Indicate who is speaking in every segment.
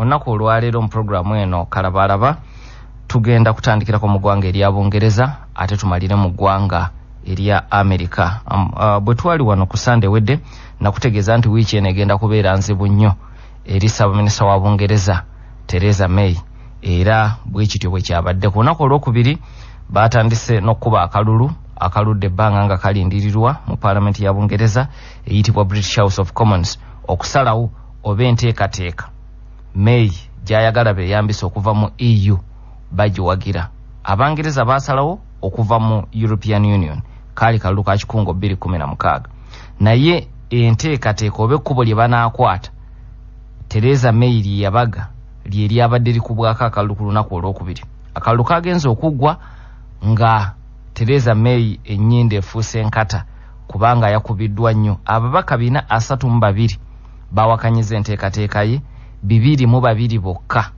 Speaker 1: olunaku olwaleero mu programu eno kalabalaba tugenda kutandikirako mu ggwanga erya Bungereza ate tumalire mu ggwanga erya Amerika. Bwe twali wano ku Sunday wedde nakutegeeza nti wiiki eno egenda kubeera nzibu nnyo eri Ssaabaminisita wa Bungereza Theresa May, era bwe kityo bwe kyabadde. Ku lunaku olwokubiri baatandise n'okkuba akalulu akaludde ebbanga nga kalindirirwa mu Paalamenti ya Bungereza eyitibwa British House of Commons okusalawo oba enteekateeka May gy'ayagala beeyambisa okuva mu EU bagiwagira. Abangereza baasalawo okuva mu European Union kaali kalulu ka kikungo 2016, naye enteekateeka oba ekkubo lye banaakwata Theresa May lye yabaga lye lyabadde likubwako akalulu ku lunaku olwokubiri. Akalulu kagenza okuggwa nga Theresa May ennyindo efuuse enkata kubanga yakubiddwa nnyo. Ababaka 432 bawakanyiza enteekateeka ye, 202 bokka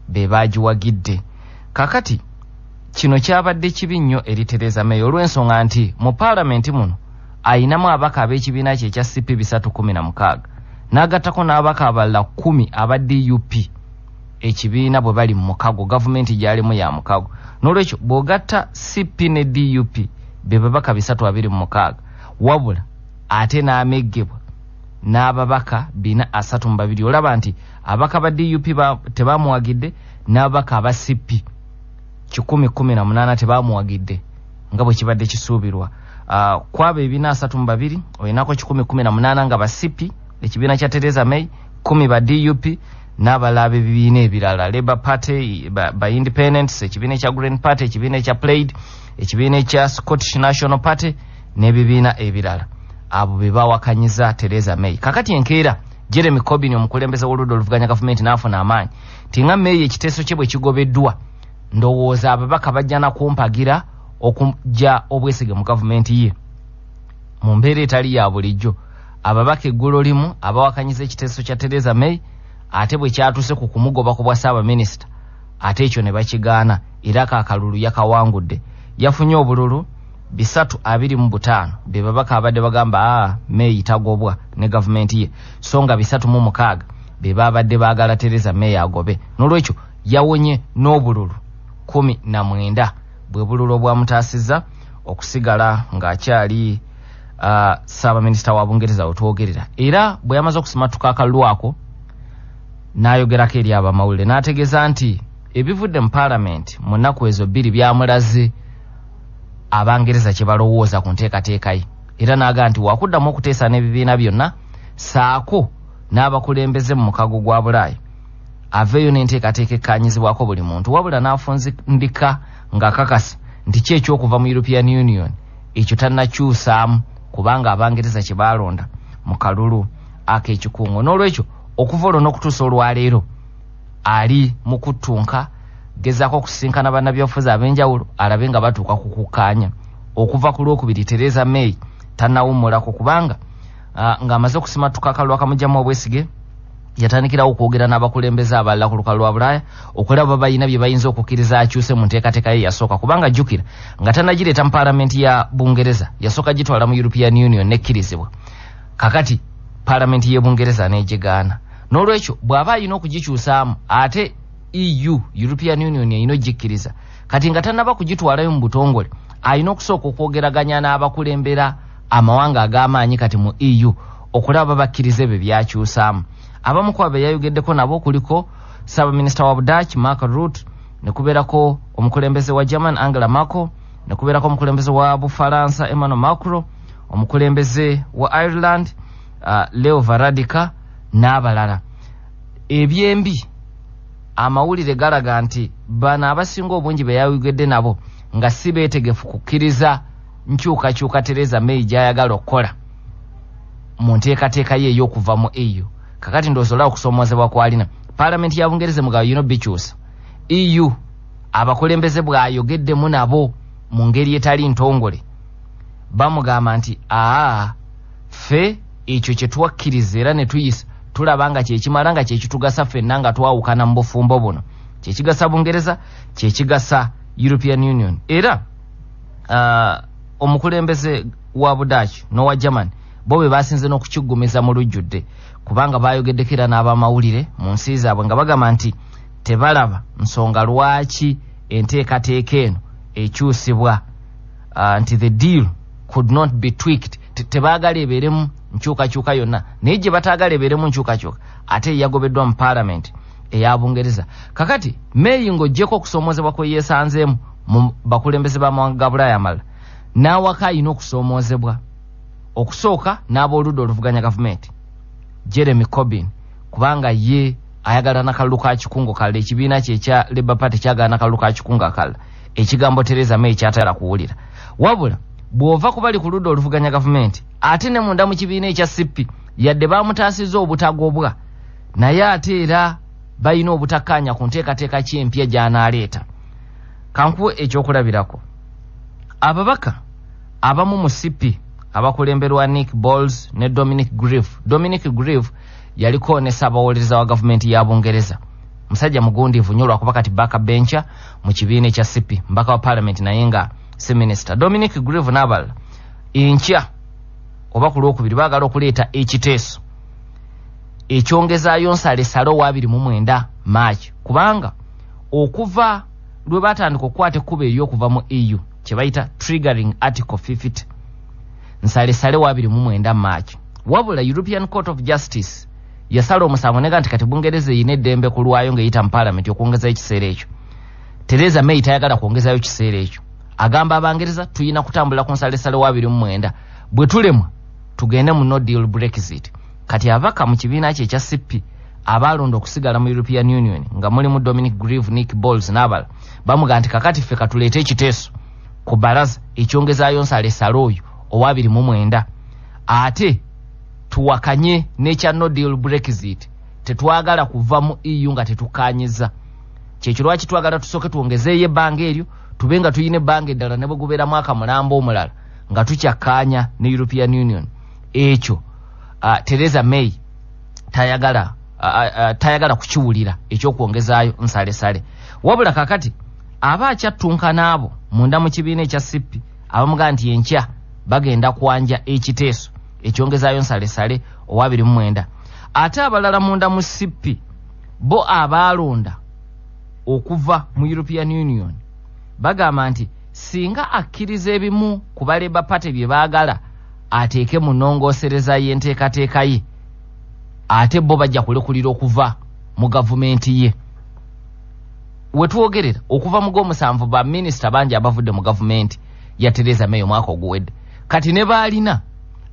Speaker 1: be baagiwagidde. Kakati kino kyabadde kibi nnyo eri Theresa May olw'ensonga nti mu Paalamenti muno ayinamu abaka ab'ekibiina kye ekya CP 316 n'agattako n'abaka abalala 10 aba DUP. Ekibiina bwe bali mu mukago, gavumenti gyalimu ya mukago. N'olwekyo bw'ogatta CP ne DUP be babaka 326 wabula ate n'ameggebwa n'ababaka 432, olaba nti abaka ba DUP tebamuwagidde n'ababaka aba CP 118 tebamuwagidde nga bwe kibadde kisuubirwa. Kwabo 432 olinako 118 nga ba CP ekibiina kya Theresa May, 10 ba DUP n'abalala ebibiina ebirala, Labour Party, ba Independents, ekibiina ekya Green Party, ekibiina ekya Plaid, ekibiina ekya Scottish National Party n'ebibiina ebirala. Abo be bawakanyiza Theresa May. Kakati enkeera Jeremy Corbyn omukulembeze w'oludda oluvuganya gavumenti n'afuna amaanyi tinga May ekiteeso kye bwe kigobeddwa ndowooza ababaka bajja na kumpagira okujja obwesige mu gavumenti ye mu mbeera etali ya bulijjo. Ababaka eggulo limu abawakanyiza ekiteeso kya Theresa May ate bwe kyatuuse ku kumugoba ku bwa Ssaabaminisita ate ekyo ne bakigaana era kaakalulu yakawangudde. Yafunye obululu 325 be babaka abadde bagamba May tagobwa ne gavumenti ye, so nga 306 be babadde baagala Theresa May agobe. N'olwekyo yawonye n'obululu 19 bwe bululu obwamutaasizza okusigala ng'akyali Ssaabaminisita wa Bungereza otwogerera. Era bwe yamaze okusimatuka akalulu ako n'ayogerako eri abamawulire n'ategeeza nti ebivudde mu Paalamenti mu nnaku ezo 2 byamulaze Abangereza kye balowooza ku nteekateeka ye, era n'agaa nti wakuddamu okuteesa n'ebibiina byonna saako n'abakulembeze mu mukago gwa Bulaaya aveeyo n'enteekateeka ekkaanyizibwako buli muntu, wabula n'afunzindika ng'akakasa nti ki ekyokuva mu European Union ekyo tannakyusaamu kubanga Abangereza kye baalonda mu kalulu ak'ekikungo. N'olwekyo okuva olwo n'okutuusa olwaleero ali mu kuttunka gezaako okusinkana bannabyabufuzi ab'enjawulo alabe nga batuuka ku kukkaanya. Okuva ku lwokubiri Theresa May tannawummulako kubanga ng'amaze okusimatuka akalulu akamugyamu obwesige yatandikirawo okwogera n'abakulembeze abalala ku lukalu lwa Bulaaya okulaba bayina bye bayinza okukkiriza akyuse mu nteekateeka ye yasooka, kubanga jjukira nga tannagireeta mu Paalamenti ya Bungereza yasooka gitwala mu European Union nekkirizibwa. Kakati Paalamenti y'e Bungereza n'egigaana. N'olwekyo bw'aba alina okugikyusaamu ate EU European Union erina ogikkiriza, kati nga tannaba kugitwalayo mu butongole alina okusooka okwogeraganya n'abakulembera amawanga ag'amaanyi kati mu EU okulaba bakkirize bye byakyusaamu. Abamu ku abo yayogeddeko nabo kuliko Ssaabaminisita wa Dutch Mark Rutte, ne kubeerako omukulembeze wa German Angela Merkel, ne kubeerako omukulembeze wa Bufalansa Emmanuel Macron, omukulembeze wa Ireland Leo Varadkar n'abalala. Ebyembi amawulire galaga nti bano abasinga obungi be yayogedde nabo nga si beetegefu kukkiriza nkyukakyuka Theresa May gy'ayagala okukola mu nteekateeka ye ey'okuva mu EU. Kakati ndowooza okusoomozebwa kwalina Paalamenti ya Bungereza mugabo yino bikyusa EU abakulembeze bw'ayogeddemu nabo mu ngeri etali ntongole bamugamba nti ffe ekyo kye twakkiriza era ne tuyisa tulaba nga kyekimala nga kyekitugasa ffenna nga twawukana mu bufumbo buno, kyekigasa Bungereza, kyekigasa European Union. Era omukulembeze wa Budaki n'owa German bobe basinze n'okukiggumiza mu lujjudde kubanga bayogeddekera n'abamawulire mu nsi zaabwe nga bagamba nti tebalaba nsonga lwaki enteekateeka eno ekyusibwa nti the deal could not be tweaked. Tebaagala ebeeremu nkyukakyuka yonna naye gye bataagala ebeeremu nkyukakyuka ate yagobeddwa mu parliament eya Bungereza. Kakati May ng'oggyeko okusoomoozebwa kwe yeesanzeemu mu bakulembeze b'amawanga ga Bulaaya amalala n'awaka alina okusoomoozebwa. Okusooka n'ab'oludda oluvuganya gavumenti Jeremy Corbyn kubanga ye ayagala nakalulu ka kikungo kalala ekibiina kye ekya Labour Party kyagala nakalulu ka kikungo akalala ekigambo Theresa May kyatayagala kuwulira. Wabula bw'ova ku bali ku ludda oluvuganya gavumenti ate ne munda mu kibiina ekya CP yadde bamutaasizza obutagobwa naye ate era balina obutakkaanya ku nteekateeka ky'empya gy'anaaleeta. Kankuwe ekyokulabirako ababaka abamu mu CP abakulemberwa Nick Boles ne Dominic Grieve. Dominic Grieve yaliko ne ssaabawolereza wa gavumenti ya Bungereza, musajja mugundiivu nnyo lwakuba kati backbencher mu kibiina ekya CP, mbaka wa parliament naye nga si minister. Dominic Grieve n'abalala enkya oba ku lwokubiri baagala okuleeta ekiteeso ekyongezaayo nsalesale 29 March kubanga okuva lwe batandika okukwata ekkubo ery'okuva mu EU kye bayita triggering article 50 nsalesale 29 March. Wabula European Court of Justice yasala omusango nega nti kati Bungereza eyina eddembe ku lwayo ng'eyita mu parliament okwongezayo ekiseera ekyo. Theresa May tayagala kwongezayo kiseera ekyo, agamba Abangereza tuyina kutambula ku nsalesale 29 bwe tulemwa tugende mu no deal Brexit. Kati abaka mu kibiina kye ekya CP abalonda okusigala mu European Union nga mulimu Dominic Grieve, Nick Boles n'abalala bamuga nti kakati ffe katuleete ekiteeso ku balaza ekyongezaayo nsalesale oyo 29 ate tuwakanye n'ekya no deal Brexit. Tetwagala kuva mu EU nga tetukanyiza. Kyekyo lwaki twagala tusooke tuwongezeeyo ebbanga eryo tube nga tuyina ebbanga eddala ne bwe gubeera mwaka mulambo omulala nga tukyakkaanya ne European Union. Ekyo Theresa May tayagala kukiwulira ekyokwongezaayo nsalesale. Wabula kakati aba akyattunka n'abo munda mu kibiina ekya CP abamuga nti enkya bagenda kwanja ekiteeso ekyongezaayo nsalesale 29 ate abalala munda mu CP bo abaalonda okuva mu European Union bagamba nti singa akkiriza ebimu ku ba Labour Party bye baagala ateeke mu nnongoosereza y'enteekateeka ye ate bo bajja kulekulira okuva mu gavumenti ye. Wetwogerera okuva mu Gw'omusanvu ba minisita bangi abavudde mu gavumenti ya Theresa May omwaka oguwedde. Kati ne baalina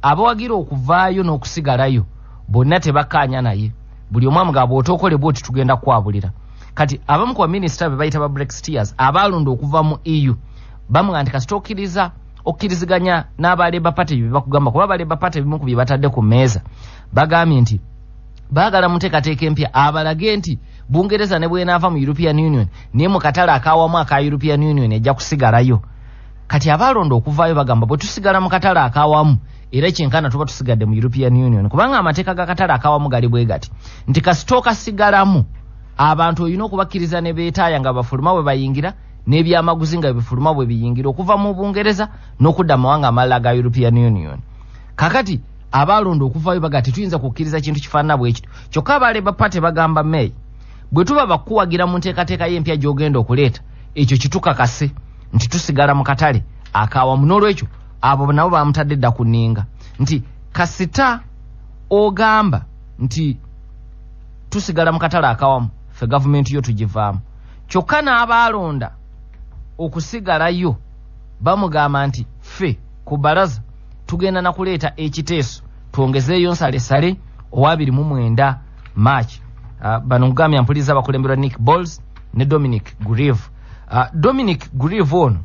Speaker 1: abawagira okuvaayo n'okusigalayo bonna tebakkaanya naye, buli omu amugamba otokole bwoti tugenda kwabulira. Kati abamu ku baminisita be bayita ba Brexiteers abaalonda okuva mu EU bamuga nti kasita okkiriziganya n'aba Labour Party bye bakugamba kuba ba Labour Party bimu ku bye batadde ku mmeeza bagambye nti baagala mu nteekateeka empya abalage nti Bungereza ne bw'enaava mu European Union naye mu katale akaawamu aka European Union ejja kusigalayo. Kati abaalonda okuvaayo bagamba bwe tusigala mu katale akaawamu era kyenkana tuba tusigadde mu European Union kubanga amateeka ga katale akaawamu gali bwe gati nti kasita okasigalamu abantu olina okubakkiriza ne beetaaya nga bafuluma bwe bayingira n'ebyamaguzi nga bifuluma bwe biyingira okuva mu Bungereza n'okudda mawanga amalala ga European Union. Kakati abaalonda okuvaayo bagati tuyinza kukkiriza kintu kifaanana bwe ekyo. Kyokka aba Labour Party bagamba May bwe tuba bakuwagira mu nteekateeka y'empya gy'ogenda okuleeta ekyo kitukakase nti tusigala mu katale akaawamu. N'olwekyo abo nabo bamutadde dda ku nninga nti kasita ogamba nti tusigala mu katale akaawamu ffe gavumenti yo tugivaamu. Kyokka n'abaalonda okusigalayo bamugamba nti ffe ku balaza tugenda na kuleeta ekiteeso twongezeeyo nsalesale 29 March. Bano ngambya mpuliza abakulemberwa Nick Boles ne Dominic Grieve. Dominic Grieve ono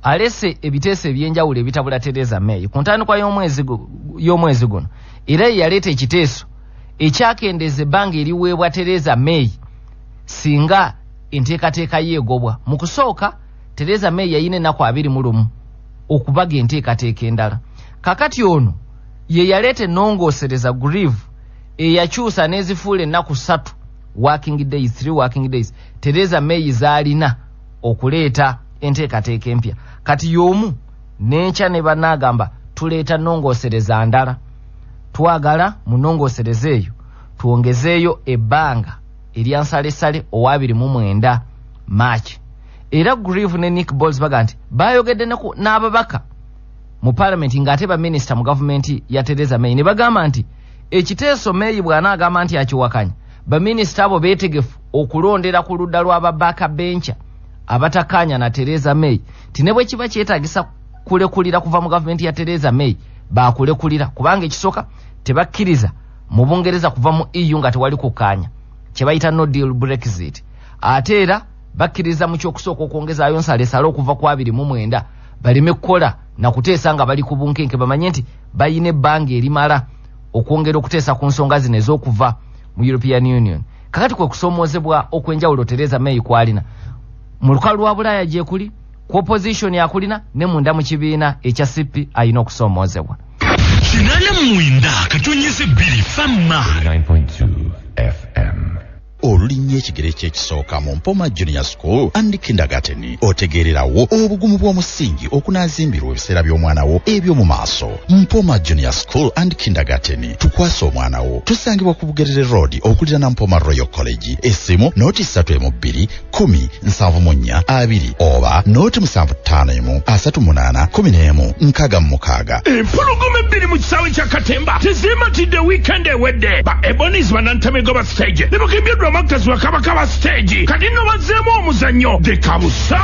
Speaker 1: alese ebiteeso ebyenjawulo ebitabula Theresa May ku ntandikwa y'omwezi guno era yaleeta ekiteeso ekyakendeeza ebbanga eriweebwa Theresa May singa enteekateeka yeegobwa. Mu kusooka Theresa May yayina ennaku 21 okubaga enteekateeka endala. Kakati ono ye yaleeta ennongoosereza Grieve eyakyusa n'ezifuula ennaku 3 3 working days Theresa May zaalina okuleeta enteekateeka empya. Kati y'omu n'enkya ne bannaagamba tuleeta nnongosereza ndala. Twagala mu nnongosereza eyo tuongezeeyo ebbanga eryansalesale owa 29 March. Era Grieve ne Nick Boles baga nti bayogedde n'ababaka mu parliament ng'ate ba minister mu government ya Theresa May ne bagamba nti ekiteeso May bw'anaagamba nti akiwakanya ba minister abo beetegefu okulondera ku ludda lw'ababaka bencha abatakanya na Theresa May tine bwe kiba kyetaagisa kulekulira kuva mu government ya Theresa May baakulekulira kubanga ekisooka tebakkiriza mu Bungereza kuva mu EU nga tewali kukanya kye bayita no deal Brexit. Ate era bakkiriza mu kyokusooka okwongezaayo nsalesale okuva ku 29 baleme kukola na kuteesa nga bali ku bunkenke bamanye nti bayina ebbanga erimala okwongera okuteesa ku nsonga zino ez'okuva mu European Union. Kakati kwe kusoomoozebwa okwenjawulo Theresa May kwalina mu lukalu lwa Bulaaya gye kuli ku opposition yakulina ne munda mu kibiina ekya CP ayina okusoomoozebwa.
Speaker 2: Kinana mwinda katonyeze 2 famma
Speaker 3: 9.2 FM.
Speaker 4: Olulinnya ekigere ky'ekisooka mu Mpoma Junior School and Kindergarten otegeererawo obugumu bw'omusingi okunaazimbirwa ebiseera by'omwana wo eby'omu maaso. Mpoma Junior School and Kindergarten tukwasa omwana wo tusangibwa ku Bugerere Road okulira na Mpoma Royal College. Essimu nooti 3 10 74 2 oba nooti 75 38 11 66.
Speaker 2: Empologoma 2 mu kisaawe kya Katemba tezimatidde weekend ewedde ba Ebonies banantamego ba stage ne bakimbyeddwa amakazi wakabakaba stage kati nno bazzeemu omuzannyo dekabusa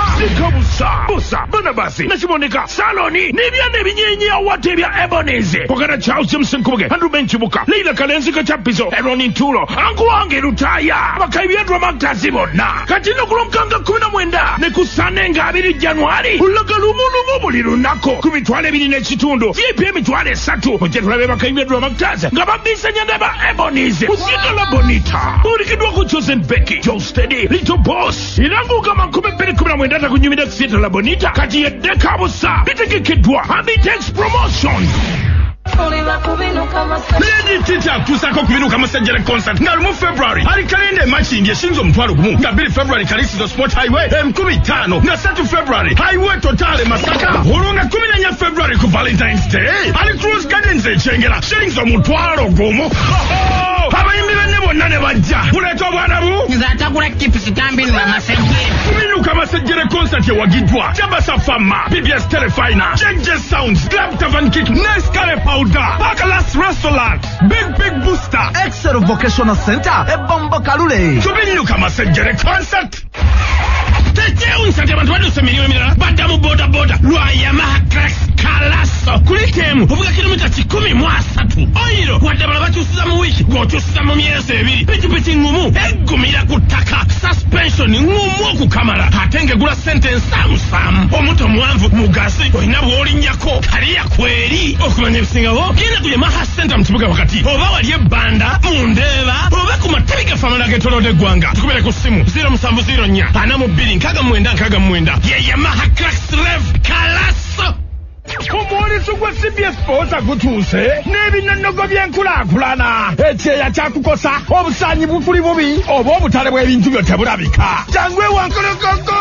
Speaker 2: busa banabasi nakiboneka saloni n'ebyana ebinyenyi awate ebya Ebonies kwagala Charles Jameson Kubage Andrew Benchibuka Leila Kalenzika Chapizo Eronin Tulo Ankuwange Lutaya bakaibyedwa amakazi bonna kati nno kulomukanga 19 ne kusanenga 2 Januari ulaga lumulumu buli lunako ku mitwalo 2.5 VIP emitwalo 3 ojja tulabe bakaibyedwa amakazi nga babisanya ne ba Ebonies Musigala Bonita ulikidwa ku Chosen Becky Joe Steady Little Boss iranguka 2019 kunyumira kusita la Bonita kati yedeka busa bitegekedwa Habitex Promotion. Lady Tita tusako kubinuka masajjere concert nga mu February ali kalende match ndiye shinzo mtwalo gumu nga 2 February Kalisizo Sport Highway M15 na 3 February Highway Totale Masaka olonga 14 February ku Valentine's Day ali Cruise Gardens echengera shinzo mtwalo gumu abayimbira ne bonna ne bajja kuleeta obwana bu
Speaker 5: nzatakula tips tambi na masajjere
Speaker 2: kubinuka masajjere concert yawagidwa Jabasa Fama BBS Telefina JJ Sounds Club Tavern Kick Nescale Powder Bakalas Restaurant Big Booster
Speaker 6: Excel Vocational Center Ebombo Kalule
Speaker 2: kubinuka masajjere concert teteunsa abantu baduse miliyoni mirala badda mu boda lwa Yamaha Cracks Kalaso kuli temu ovuga kilomita 13 oyiro wadabala bakyusiza mu wiki gwokyusiza mu myezi 2 pikipiki ngumu eggumira ku ttaka suspension ngumu okukamala ate ngegula sente ensamusamu omuto mwanvu mugazi olina bw'olinnyako kaliya kweri okumanya ebisingawo genda ku Yamaha Center mu kibuga wakati oba wali ebbanda mu Ndeeba oba ku matabi gafamala getolodde eggwanga tukubire ku ssimu 0704 49 ye Yamaha Cracks Rev Kalaso. Omwoleso gwa CBS Sports agutuuse n'ebinnonogo by'enkulaakulana ekyeya kyakukosa obusaanyi bufuli bubi oba obutale bw'ebintu byo tebulabika jangu ewankolokoko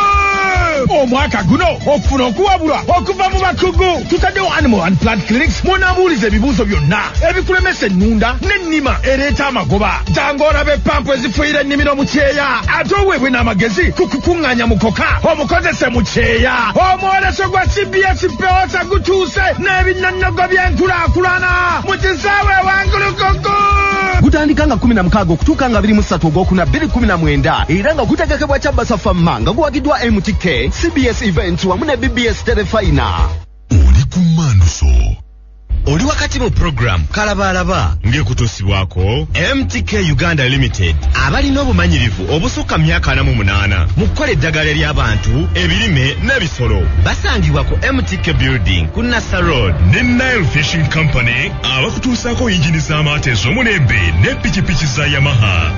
Speaker 2: omwaka guno okufuna okuwabulwa okuva mu bakugu tutaddewo Animal and Plant Clinics munabuuliza ebibuuzo byonna ebikulemesa ennunda n'ennima ereeta amagoba jangu olabe pampu ezifuuyira ennimiro mu kyeya ate oweebwe n'amagezi ku kukuŋŋaanya mukoka omukozese mu kyeya omwoleso gwa CBS Sports agutuuse n'ebinnonogo by'enkulaakulana mu kisaawe wangulukoko
Speaker 6: gutandika nga 16 okutuuka nga 23 ogwokuna 2019 era nga gutegekebwa Jabasa Fama nga guwagiddwa MTK CBS Events wamu ne BBS Telefina.
Speaker 2: Oli ku Manduso oli wakati mu program kalabalaba ng'ekutuusibwako MTK Uganda Limited abalina obumanyirivu obusukka myaka 48 mu kukola eddagala ly'abantu ebirime n'ebisolo basangibwa ku MTK Building ku Nassa Road ne Nile Fishing Company abakutuusaako yinjini z'amaato ez'omulembe ne pikipiki za Yamaha.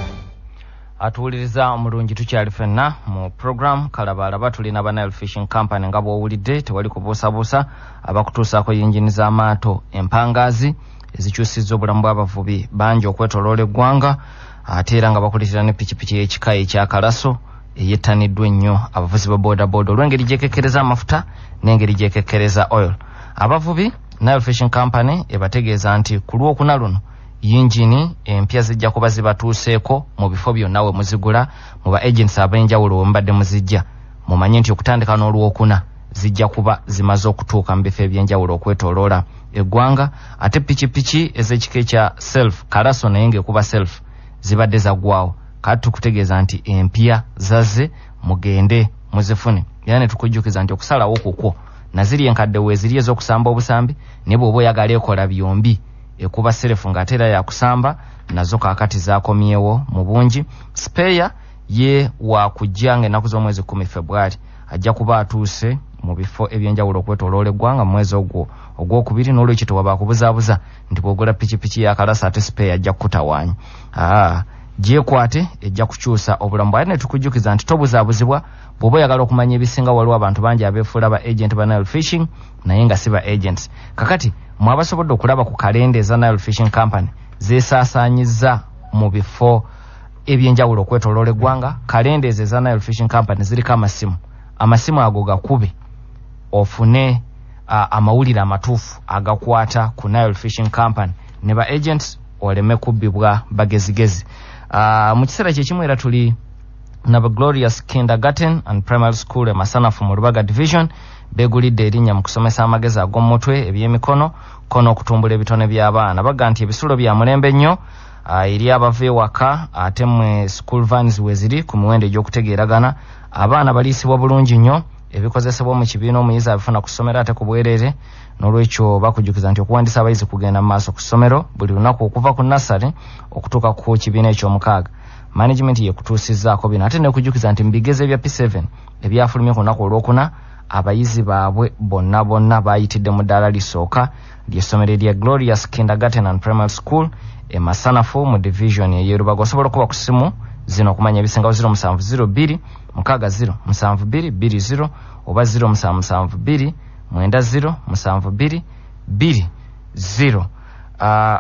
Speaker 1: Atuwuliriza omulungi tukyali ffenna mu program kalabalaba tulina ba Nile Fishing Company nga bw'owulidde tewali kubuusabuusa abakutuusaako yinjini z'amaato empangaazi ezikyusizza obulamu bw'abavubi bangi okwetoloola eggwanga ate era nga bakulitira ne pikipiki y'ekika ekya Kalaso eyettaniddwa ennyo abavuzi ba boda olw'engeri gyekekkereza amafuta n'engeri gyekekkereza oil. Abavubi Nile Fishing Company ebategeeza nti ku Lwokuna luno yinjini empya zijja kuba zibatuuseeko mu bifo byonna we muzigula mu ba agents ab'enjawulo we mubadde muzijja. Mumanye nti okutandika n'Olwokuna zijja kuba zimaze okutuuka mu bifo eby'enjawulo okwetooloola eggwanga. Ate pikipiki ez'ekika ekya self kalaso naye ng'ekuba self zibadde zaggwawo. Kati tukutegeeza nti empya zazze mugende muzifune. Era ne tukujjukiza nti okusalawo kukwo naziri enkadde weeziri ez'okusamba obusambi ne bw'oba oyagala ekola byombi ekuba serefu ng'ate era yakusamba nazo kaakati zaakomyewo mu bungi. Spare ye wakujja ng'ennaku z'omwezi 10 February ajja kuba atuuse mu bifo eby'enjawulo okwetooloola eggwanga mu mwezi ogwokubiri, n'olwekyo tewaba kubuzaabuza nti bw'ogula pikipiki ya kalasa ate spare ajja kukutawaanya. Gyekwate ejja kukyusa obulamu bwaye. Ne tukujjukiza nti tobuzaabuzibwa bw'oba oyagala okumanya ebisinga. Waliwo abantu bangi abeefuula ba agent ba Nile Fishing naye nga si ba agents. Kakati mwabasobodde okulaba ku kalenda eza Nile Fishing Company zeesaasaanyizza mu bifo eby'enjawulo okwetooloola eggwanga. Kalenda ezo eza Nile Fishing Company ziriko amasimu ago gakube ofune amawulire amatuufu agakwata ku Nile Fishing Company ne ba agents oleme kubbibwa bagezigezi. Mu kiseera kyekimu era tuli naba Glorious Kindergarten and Primary School Masanafu mu Lubaga Division begulidde erinnya mu kusomesa amagezi ag'omutwe eby'emikono kono okutumbula ebitone by'abaana. Baga nti ebisulo bya mulembe nnyo eri abava ewaka ate mwe school vans weziri ku miwendo egy'okutegeeragana. Abaana baliisibwa bulungi nnyo, ebikozesebwa mu kibiina omuyizi abifuna ku ssomero ate ku bwereere. N'olwekyo bakujjukiza nti okuwandiisa abayizi kugenda mu maaso ku ssomero buli lunaku okuva ku nasale okutuuka ku kibiina eky'omukaaga. Management yekutuusizzaako bino ate nekujjukiza nti mu bigezo ebya P7 ebyafulumye ku lunaku olwokuna abayizi baabwe bonna baayitidde mu ddaala lisooka ly'essomero erya Glorious Kindergarten and Primary School e Masanafu mu division y'Erubaga. Osobola okuba ku ssimu zino okumanya ebisingawo 0702 60 7220 oba 0772 90 7220.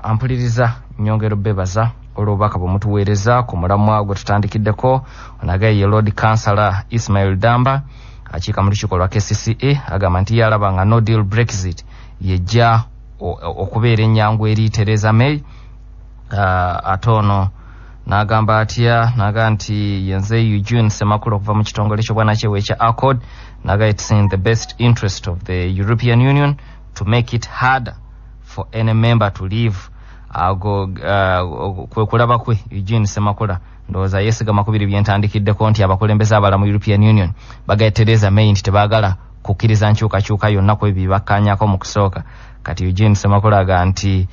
Speaker 1: Ampuliriza nyongero bebaza olw'obubaka bwemutuweereza ku mulamwa gwe tutandikiddeko. Onagaye ye Lord Councillor Ismail Damba akiika mu lukiiko lwa KCCA agamba nti yalaba nga no deal Brexit yejja okubeera ennyangu eri Theresa May. Ate ono n'agamba atya naga nti yenze Eugene Semakula okuva mu kitongole ky'obwannakyewa ekya Accord naga it's in the best interest of the European Union to make it harder for any member to leave. Kwe kulaba kwe Eugene Semakula ndowooza yeesigama ku biri byentandikiddeko nti abakulembeze abala mu European Union bagaye Theresa May nti tebaagala kukkiriza nkyukakyuka yonna ku ebyo bakkaanyako mu kusooka. Kati Eugene Semakula aga nti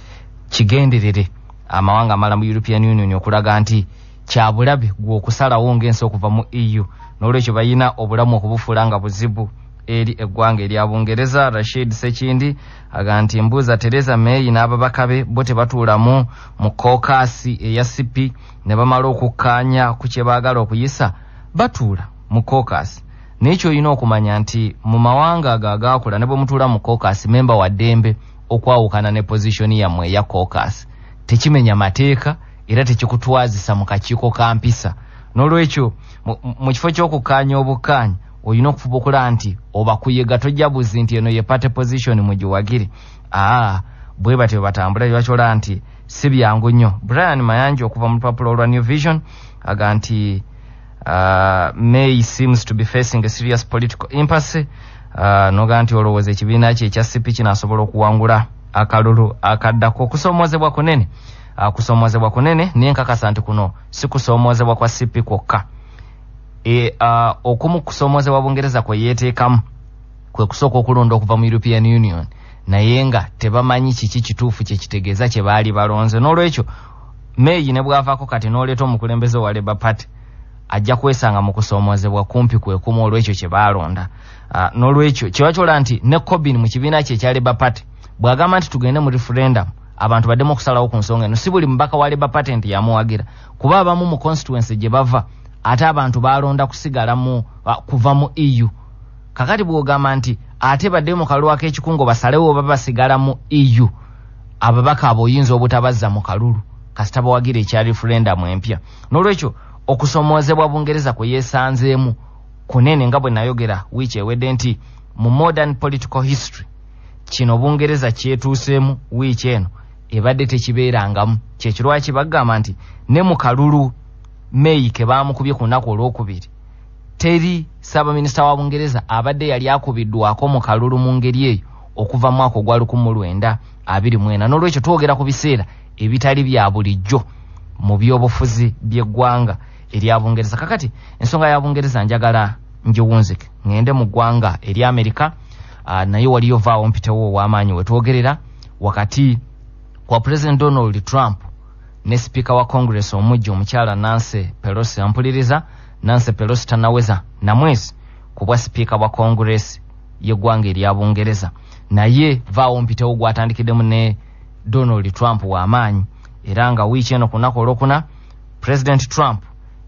Speaker 1: kigenderere amawanga amala mu European Union okulaga nti kyabulabe gwe okusalawo ng'ensi okuva mu EU, n'olwekyo bayina obulamu okubufuula nga buzibu eri eggwanga erya Bungereza. Rashid Sekindi aga nti mbuuza Theresa May n'ababaka be bo tebatuulamu mu kokasi eya CP ne bamala okukkaanya ku kye baagala okuyisa batuula mu kokasi. N'ekyo olina okumanya nti mu mawanga ago agaakula ne bwe mutuula mu kokasi memba wa ddembe okwawukana ne pozishoni yammwe eya kokasi. Tekimenya mateeka era tekikutwazisa mu kakiiko ka mpisa. N'olwekyo mu kifo ky'okukkaanya obukkaanya olina okufuba okulaba nti obakuyiga tojja buzi nti eno ye party position mugiwagire. Bwe batyo batambula bakyola nti si byangu nnyo. Brian Mayanja okuva mu lupapula olwa New Vision aga nti May seems to be facing a serious political impasse. Noga nti olowooza ekibiina kye ekya CP kinaasobola okuwangula akalulu akaddako. Okusoomozebwa kunene kusoomozebwa kunene naye nkakasa nti kuno si kusoomozebwa kwa CP kwokka. Okumu kusoomozebwa Bungereza kwe yeeteekamu kwe kusooka okulonda okuva mu European Union naye nga tebamanyi kiki kituufu kye kitegeeza kye baali balonze. N'olwekyo May ne bw'avaako kati n'oleeta omukulembeze wa Labour Party ajja kwesanga mu kusoomozebwa kumpi kwe kumu olw'ekyo kye baalonda. N'olwekyo kyewakyola nti ne Corbyn mu kibiina kye ekya Labour Party bw'agamba nti tugende mu referendum abantu baddemu okusalawo ku nsonga eno. Si buli mubaka wa Labour Party nti yamuwagira kuba abamu mu constituency gye bava ate abantu balonda kusigala mu kuva mu EU. Kakati bw'ogamba nti ate badde mu kalulu ak'ekikungo basalewo oba basigala mu EU, ababaka abo oyinza obutabazza mu kalulu kasita bawagira ekya referendum empya. N'olwekyo okusoomozebwa Bungereza kwe yeesanzeemu kunene nga bwe nayogera wiiki ewedde nti mu modern political history kino Bungereza kyetuuseemu wiiki eno ebadde tekibeerangamu. Kyekyo lwaki bagamba nti ne mu kalulu May ke baamukubye ku nnaku olwokubiri teri Ssaabaminisita wa Bungereza abadde yali akubiddwako mu kalulu mu ngeri eyo okuva mu mwaka gwa 1924. N'olwekyo twogera ku biseera ebitali bya bulijjo mu byobufuzi by'eggwanga erya Bungereza. Kakati ensonga ya Bungereza njagala ngiwunzike ngende mu ggwanga eri Amerika. Naye waliyo vaawo mpitewo w'amaanyi wetwogerera wakati kwa President Donald Trump ne Speaker wa Congress omujja omukyala Nancy Pelosi. Ampuliriza Nancy Pelosi tanaweza na mwezi kubwa Speaker wa Congress y'eggwanga erya Bungereza. Naye vaawo mpitewo gwatandikiddemu ne Donald Trump w'amaanyi era nga wiiki eno ku nnaku olwokuna President Trump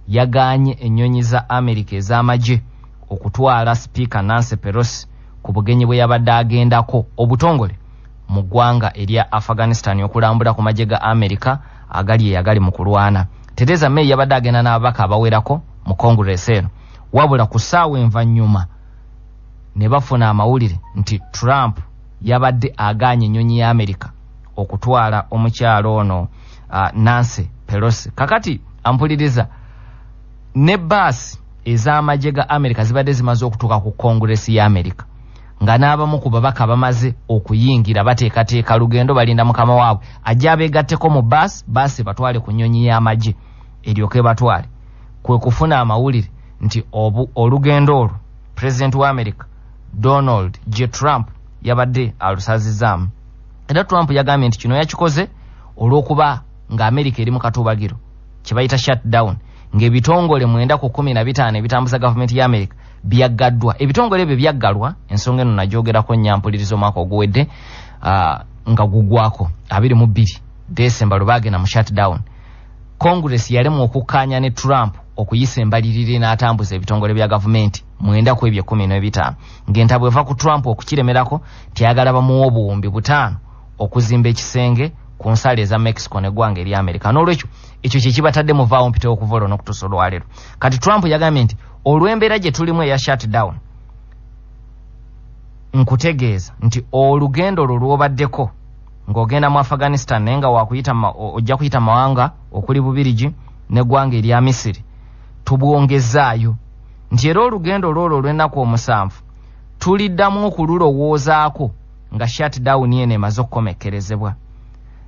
Speaker 1: yagaanye ennyonyi za Amerika ez'amagye okutwala Speaker Nancy Pelosi ku bugenyi bwe yabadde agendako obutongole mu ggwanga erya Afghanistan okulambula ku magye ga Amerika agali mu kulwana. Theresa May yabadde agenda n'ababaka abawerako mu Congress eno, wabula ku ssaawa envannyuma ne bafuna amawulire nti Trump yabadde agaanye ennyonyi ya Amerika okutwala omukyalo ono Nancy Pelosi. Kakati ampuliriza ne baasi ez'amagye ga Amerika zibadde zimaze okutuuka ku Congress ya Amerika nga n'abamu ku babaka bamaze okuyingira bateekateeka lugendo balinda mukama waabwe ajja abeegatteko mu baasi batwale ku nnyonyi y'amagye eryoke batwale. Kwe kufuna amawulire nti olugendo olwo President wa Amerika Donald J. Trump yabadde alusazizaamu. Era Trump yagambye nti kino yakikoze olw'okuba nga Amerika eri mu katuubagiro kye bayita shutdown, ng'ebitongole 915 ebitambuza gavumenti ya Amerika byaggaddwa. Ebitongole ebyo byaggalwa, ensonga eno nagyogerako nyampulirizo omwaka oguwedde nga gugwako 22 December lwe baagenda mu shutdown. Congress yalemwa okukkaanya ne Trump okuyisa embalirire n'atambuza ebitongole bya gavumenti 915 ng'entabwe eva ku Trump okukiremerako tiyagala bamuwa obuwumbi 5 okuzimba ekisenge ku nsalo eza Mexico n'eggwanga eri Amerika. N'olwekyo ekyo kye kibatadde mu vaawo mpitewo okuva olwo n'okutuusa olwaleero. Kati Trump yagambye nti olw'embeera gye tulimu eya shutdown nkutegeeza nti olugendo olwo lw'obaddeko ng'ogenda mu Afghanistan naye nga ojja kuyita mawanga okuli Bubirigi n'eggwanga erya Misiri tubwongezaayo nti era olugendo olwolwo olw'ennaku 7 tuliddamu okululowoozaako nga shutdown eno emaze okukomekkerezebwa.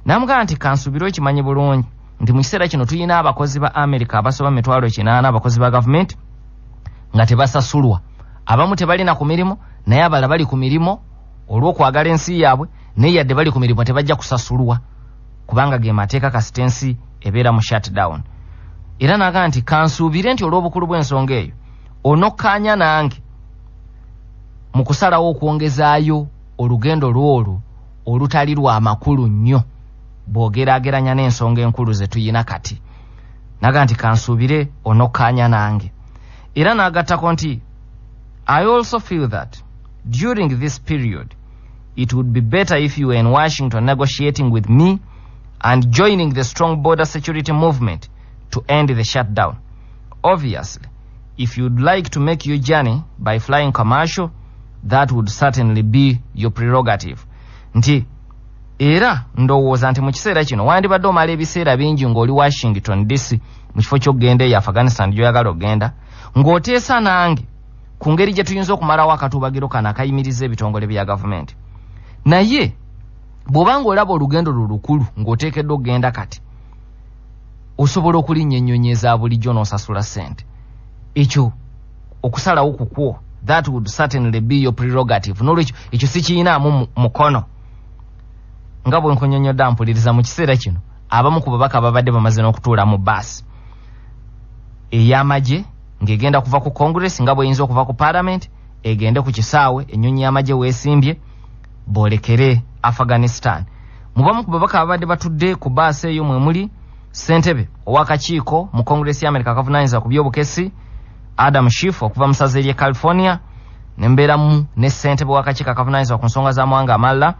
Speaker 1: Namugamba nti kansubirwe kimanyi bulungi nti mu kiseera kino tulina abakozi ba Amerika abasoba 80 abakozi ba gavumenti nga tebasasulwa. Abamu tebalina ku mirimu naye abalala bali ku mirimu olw'okwagala ensi yaabwe naye yadde bali ku mirimu tebajja kusasulwa kubanga ge mateeka kasita ensi ebeera mu shutdown. Era n'agamba nti kansuubire nti olw'obukulu bw'ensonga eyo onokkaanya nange mu kusalawo okwongezaayo olugendo lwolwo olutali lwa makulu nnyo bw'ogeraageranya n'ensonga enkulu ze tuyina kati. N'agamba nti kansuubire onokkaanya nange. Era n'agattako nti I also feel that during this period it would be better if you were in Washington negotiating with me and joining the strong border security movement to end the shutdown. Obviously, if you'd like to make your journey by flying commercial, that would certainly be your prerogative. Nti era ndowooza nti mu kiseera kino wandibadde omala ebiseera bingi ng'oli Washington DC mu kifo ky'okugenda eyo Afghanistan gy'oyagala okgenda ng'oteesa nange ku ngeri gye tuyinza okumalawo akatuubagiro kano akayimiriza ebitongole bya gavumenti. Naye bw'obanga olaba olugendo lukulu ng'oteekeddwa okgenda kati osobola okulinnya ennyonyi eza bulijjo n'osasula ssente. Ekyo okusalawo kukwo that would certainly be your prerogative. N'olwekyo ekyo si kiyinaamu mukono. Nga bwe nkunyonnyodde ampuliriza mu kiseera kino abamu ku babaka babadde bamaze n'okutuula mu baasi ey'amagye ng'egenda kuva ku Congress nga bweyinza okuva ku Parliament egende ku kisaawe ennyonyi y'amagye weesimbye boolekere Afghanistan. Mu bamu ku babaka babadde batudde ku baasi eyo mwe muli ssentebe ow'akakiiko mu Congress ya Amerika akavunaanyizibwa ku by'obukesi Adam Schiff okuva mu ssaza ery'e California ne mbeeramu ne ssentebe w'akakiiko akavunaanyizibwa ku nsonga z'amawanga amalala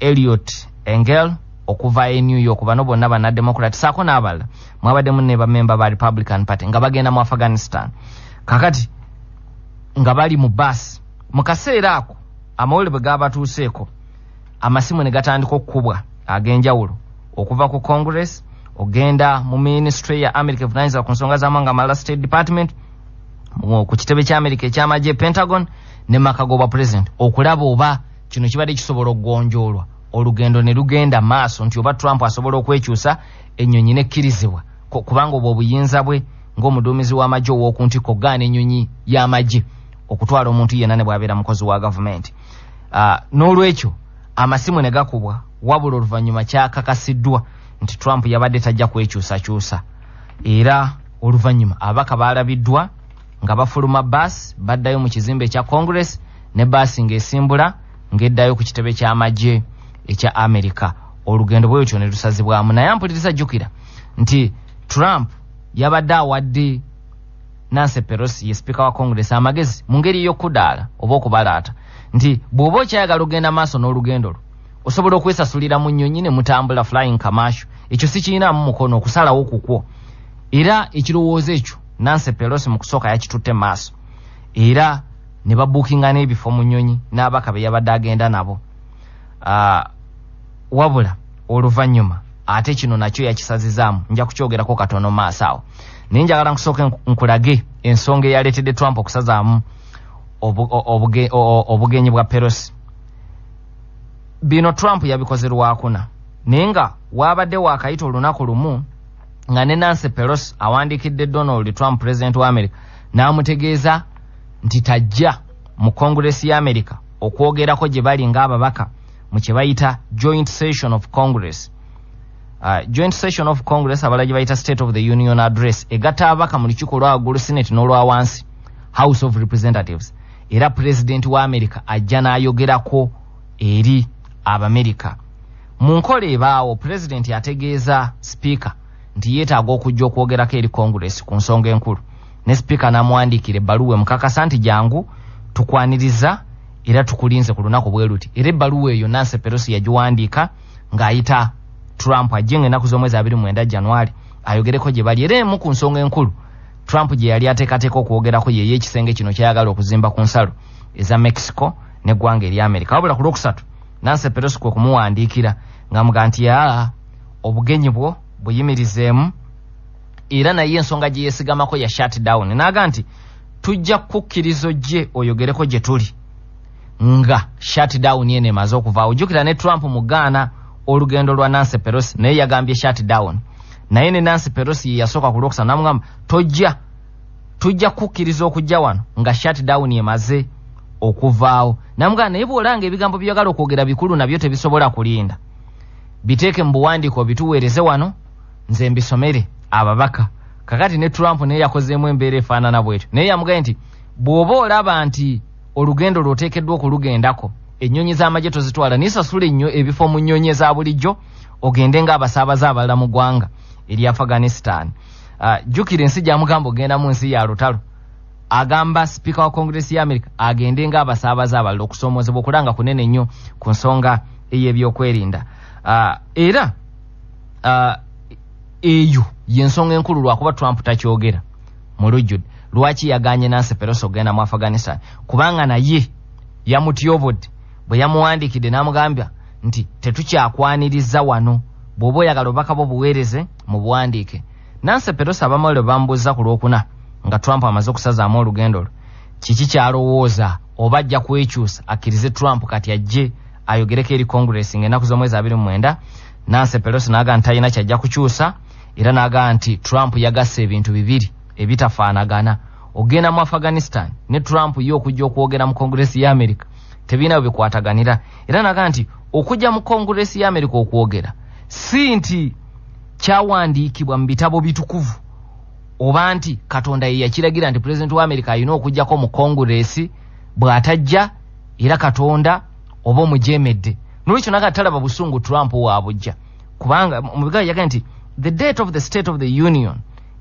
Speaker 1: Elliot Engel okuva e New York. Bano bonna bana Democrat saako n'abalala mwabaddemu ne bamemba ba Republican Party nga bagenda mu Afghanistan. Kakati nga bali mu baasi mu kaseera ako amawulire bwe gabatuuseeko amasimu ne gatandika okukubwa ag'enjawulo okuva ku Congress ogenda mu ministry ya America evunaanyizibwa ku nsonga z'amawanga amala State Department ku kitebe kya America eky'amagye Pentagon ne makagoba president okulaba oba kino kibadde kisobola okugonjoolwa olugendo ne lugenda maaso nti oba Trump asobola okwekyusa ennyonyi nekkirizibwa kubanga obwo obuyinza bwe ng'omuduumizi w'amagye ow'okuntiko ogaana ennyonyi y'amagye okutwala omuntu yenna ne bw'abeera mukozi wa gavumenti. N'olwekyo amasimu ne gakubwa wabula oluvannyuma kyakakasiddwa nti Trump yabadde tajja kwekyusakyusa era oluvannyuma ababaka baalabiddwa nga bafuluma baasi baddayo mu kizimbe ekya Congress ne baasi ng'esimbula ng'eddayo ku kitebe ky'amagye ekya America. Olugendo bwetyo ne lusazibwamu naye ampuliriza jjukira nti Trump yabadde awadde Nancy Pelosi ye speaker wa Congress amagezi mu ngeri y'okudaala oba okubalaata nti bw'oba okyayagala ogenda maaso n'olugendo lwo osobola okwesasulira mu nnyonyi ne mutambula flying commercial ekyo si kirinamu mukono okusalawo kukwo era ekirowoozo ekyo Nancy Pelosi mu kusooka yakitutte maaso era ne babuukinga n'ebifo mu nnyonyi n'abaka be yabadde agenda nabo. Wabula oluvannyuma ate kino nakyo yakisazizaamu nja kukyogerako katono maaso awo naye njagala nkusooke nkulage ensonga eyaleetedde Trump okusazaamu obugenyi bwa Pelosi. Bino Trump yabikoze lwakuna naye nga waabadde waakayita olunaku lumu nga ne Nancy Pelosi awandiikidde Donald Trump president wa America n'amutegeeza nti tajja mu Congress ya America okwogerako gye bali ng'ababaka mu kye bayita joint session of Congress. Joint session of Congress abala gye bayita State of the Union address egatta ababaka mu lukiiko lwa waggulu Senate n'olwa wansi House of Representatives era president wa America ajja n'ayogerako eri Abamerika. Mu nkola ebaawo president yategeeza speaker nti yeetaaga okujja okwogerako eri Congress ku nsonga enkulu ne speaker n'amuwandiikira ebbaluwa emukakasa nti jangu tukwaniriza era tukulinze ku lunaku bwe luti. Era ebbaluwa eyo Nancy Pelosi yagiwandiika ng'ayita Trump ajje ng'ennaku z'omwezi 29 January ayogereko gye bali era emu ku nsonga enkulu Trump gye yali ateekateeka okwogerako ye y'ekisenge kino kyayagala okuzimba ku nsalo eza Mexico n'eggwanga erya America. Wabula ku lwokusatu Nancy Pelosi kwe kumuwandiikira ng'amugaa nti obugenyi bwo buyimirizeemu era naye ensonga gye yeesigamako ya shutdown n'aga nti tujja kukkiriza gye oyogereko gye tuli nga shutdown yene emaze okuvaawo. Jjukira ne Trump mugaana olugendo lwa Nancy Pelosi naye yagambye shutdown naye ne Nancy Pelosi ye yasooka ku lwokusatu n'amugamba tujja kukkiriza okujja wano nga shutdown emaze okuvaawo. Namugamba naye bw'olanga ebigambo byagala okwogera bikulu nabyo tebisobola kulinda biteeke mu buwandiiko bituweereze wano nze mbisomere ababaka. Kakati ne Trump naye yakozeemu embeera efaanana bwetyo naye yamugambye nti bw'oba olaba nti olugendo lw'oteekeddwa okulugendako ennyonyi z'amagye tozitwala nisasula ennyo ebifo mu nnyonyi eza bulijjo ogende ng'abasaabaze abalala mu ggwanga eri Afghanistan. Jjukira ensi gy'amugamba ogenda mu nsi ya lutalo agamba speaker wa Congress ya America agende ng'abasaabaze abalala okusoomoozebwa okulanga kunene nnyo ku nsonga ey'ebyokwerinda. Era eyo y'ensonga enkulu lwakuba Trump takyogera mu lujjudde lwaki yaganye Nancy Pelosi ogenda mu Afghanistan kubanga naye yamutyobodde bwe yamuwandiikidde n'amugambya nti tetukyakwaniriza wano bw'oba oyagala obubaka bwo buweereze mu buwandiike. Nancy Pelosi abamawulire bamubuuza ku lwokuna nga Trump amaze okusazaamu olugendo lwe kiki kyalowooza oba ajja kwekyusa akkirize Trump kati ajje ayogereko eri Congress ng'ennaku z'omwezi 29. Nancy Pelosi n'agaa nti talina kyajja kukyusa era n'agaa nti Trump yagasse ebintu bibiri ebitafaanagana. Ogenda mu Afghanistan ne Trump ye okujja okwogera mu Congress ya America tebirina bwe bikwataganira era n'agaa nti okujja mu Congress ya America okwogera si nti kyawandiikibwa mu bitabo bitukuvu oba nti Katonda ye yakiragira nti president wa America ayina okujjako mu Congress bw'atajja era Katonda oba omujeemedde. N'olwekyo n'agaa talaba busungu Trump waabujja kubanga mu bigambo yagaa nti the date of the State of the Union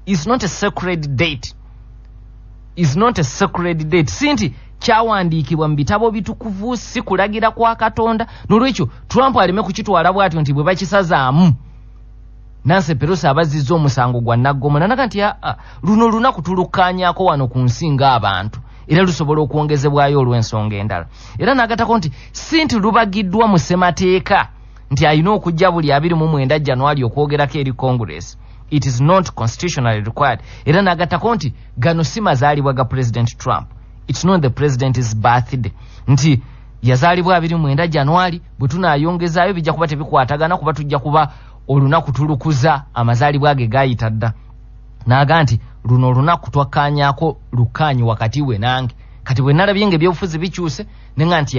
Speaker 1: is not a sacred date. Si nti kyawandiikibwa mu bitabo bitukuvu si kulagira kwa Katonda. N'olwekyo Trump aleme kukitwala bw'atyo nti bwe bakisazaamu Nancy Pelosi abazizza omusango gwa naggomo n'anaga nti luno lunaku tulukkaanyaako wano ku nsi ng'abantu era lusobola okwongezebwayo olw'ensonga endala. Era n'agattako nti si nti lubagiddwa mu ssemateeka nti alina okujja buli 29 January okwogerako eri Congress. It is not constitutionally required. Era n'agattako nti gano si mazaalibwa ga President Trump. It's not the president's birthday. Nti yazaalibwa 29 January bwe tunaayongezaayo bijja kuba tebikwatagana kuba tujja kuba olunaku tulukuza amazaalibwa ge gaayita dda. N'aga nti luno olunaku twakkaanyaako lukaanyi wakati we nange. Kati bwe nalabye ng'ebyobufuzi bikyuse nenga nti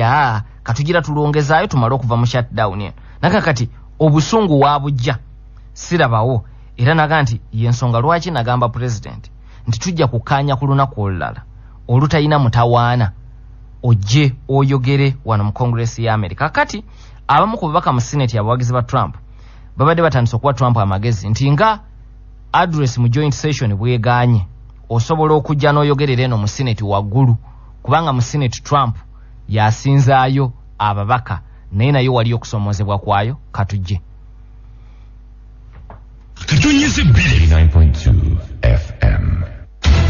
Speaker 1: katugira tulongezaayo tumale okuva mu shutdown eno. Nakakati obusungu waabujja sirabawo. Era naga nti yensonga lwaki nagamba president nti tujja kukkaanya ku lunaku olulala olutayina mutawaana ojje oyogere wano mu Congress ya America. Kati abamu ku babaka mu Senate abawagizi ba Trump babadde batandise okuwa Trump amagezi nti nga address mu joint session bweganye osobola okujja n'oyogerera eno mu Senate waggulu kubanga mu Senate Trump yasinzaayo ababaka naye nayo wali okusomozebwa kwayo katujje.
Speaker 2: Katonyize
Speaker 3: 89.2 FM.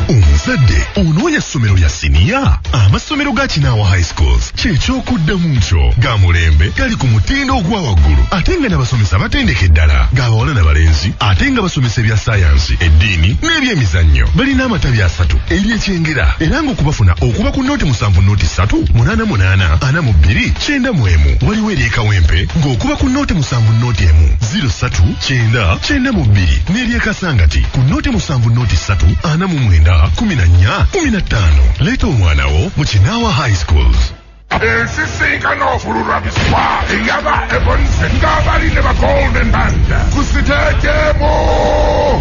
Speaker 2: Omuzadde onoonya essomero lya siniya. Amasomero ga Kinaawa High Schools ky'ekyokuddamu nkyo ga mulembe gali ku mutindo ogwa waggulu ate nga n'abasomesa batendeke ddala ng'abawala n'abalenzi ate nga basomesa ebya sayansi eddiini n'ebyemizannyo. Balina amatabi 3 ery'ekyengera era ng'okubafuna okuba ku nooti 7 nooti 3 88 42 91 waliwo ery'ekawempe ng'okuba ku nooti 7 nooti 1 03 9 92 n'ery'ekasangati ku nooti 7 nooti 3 49 14 15. Leeta omwana wo mu Kinaawa High Schools.
Speaker 7: Ensisinkano fululwabiswa eyaba ebonse ng'abali ne ba Golden Band kusiteekemo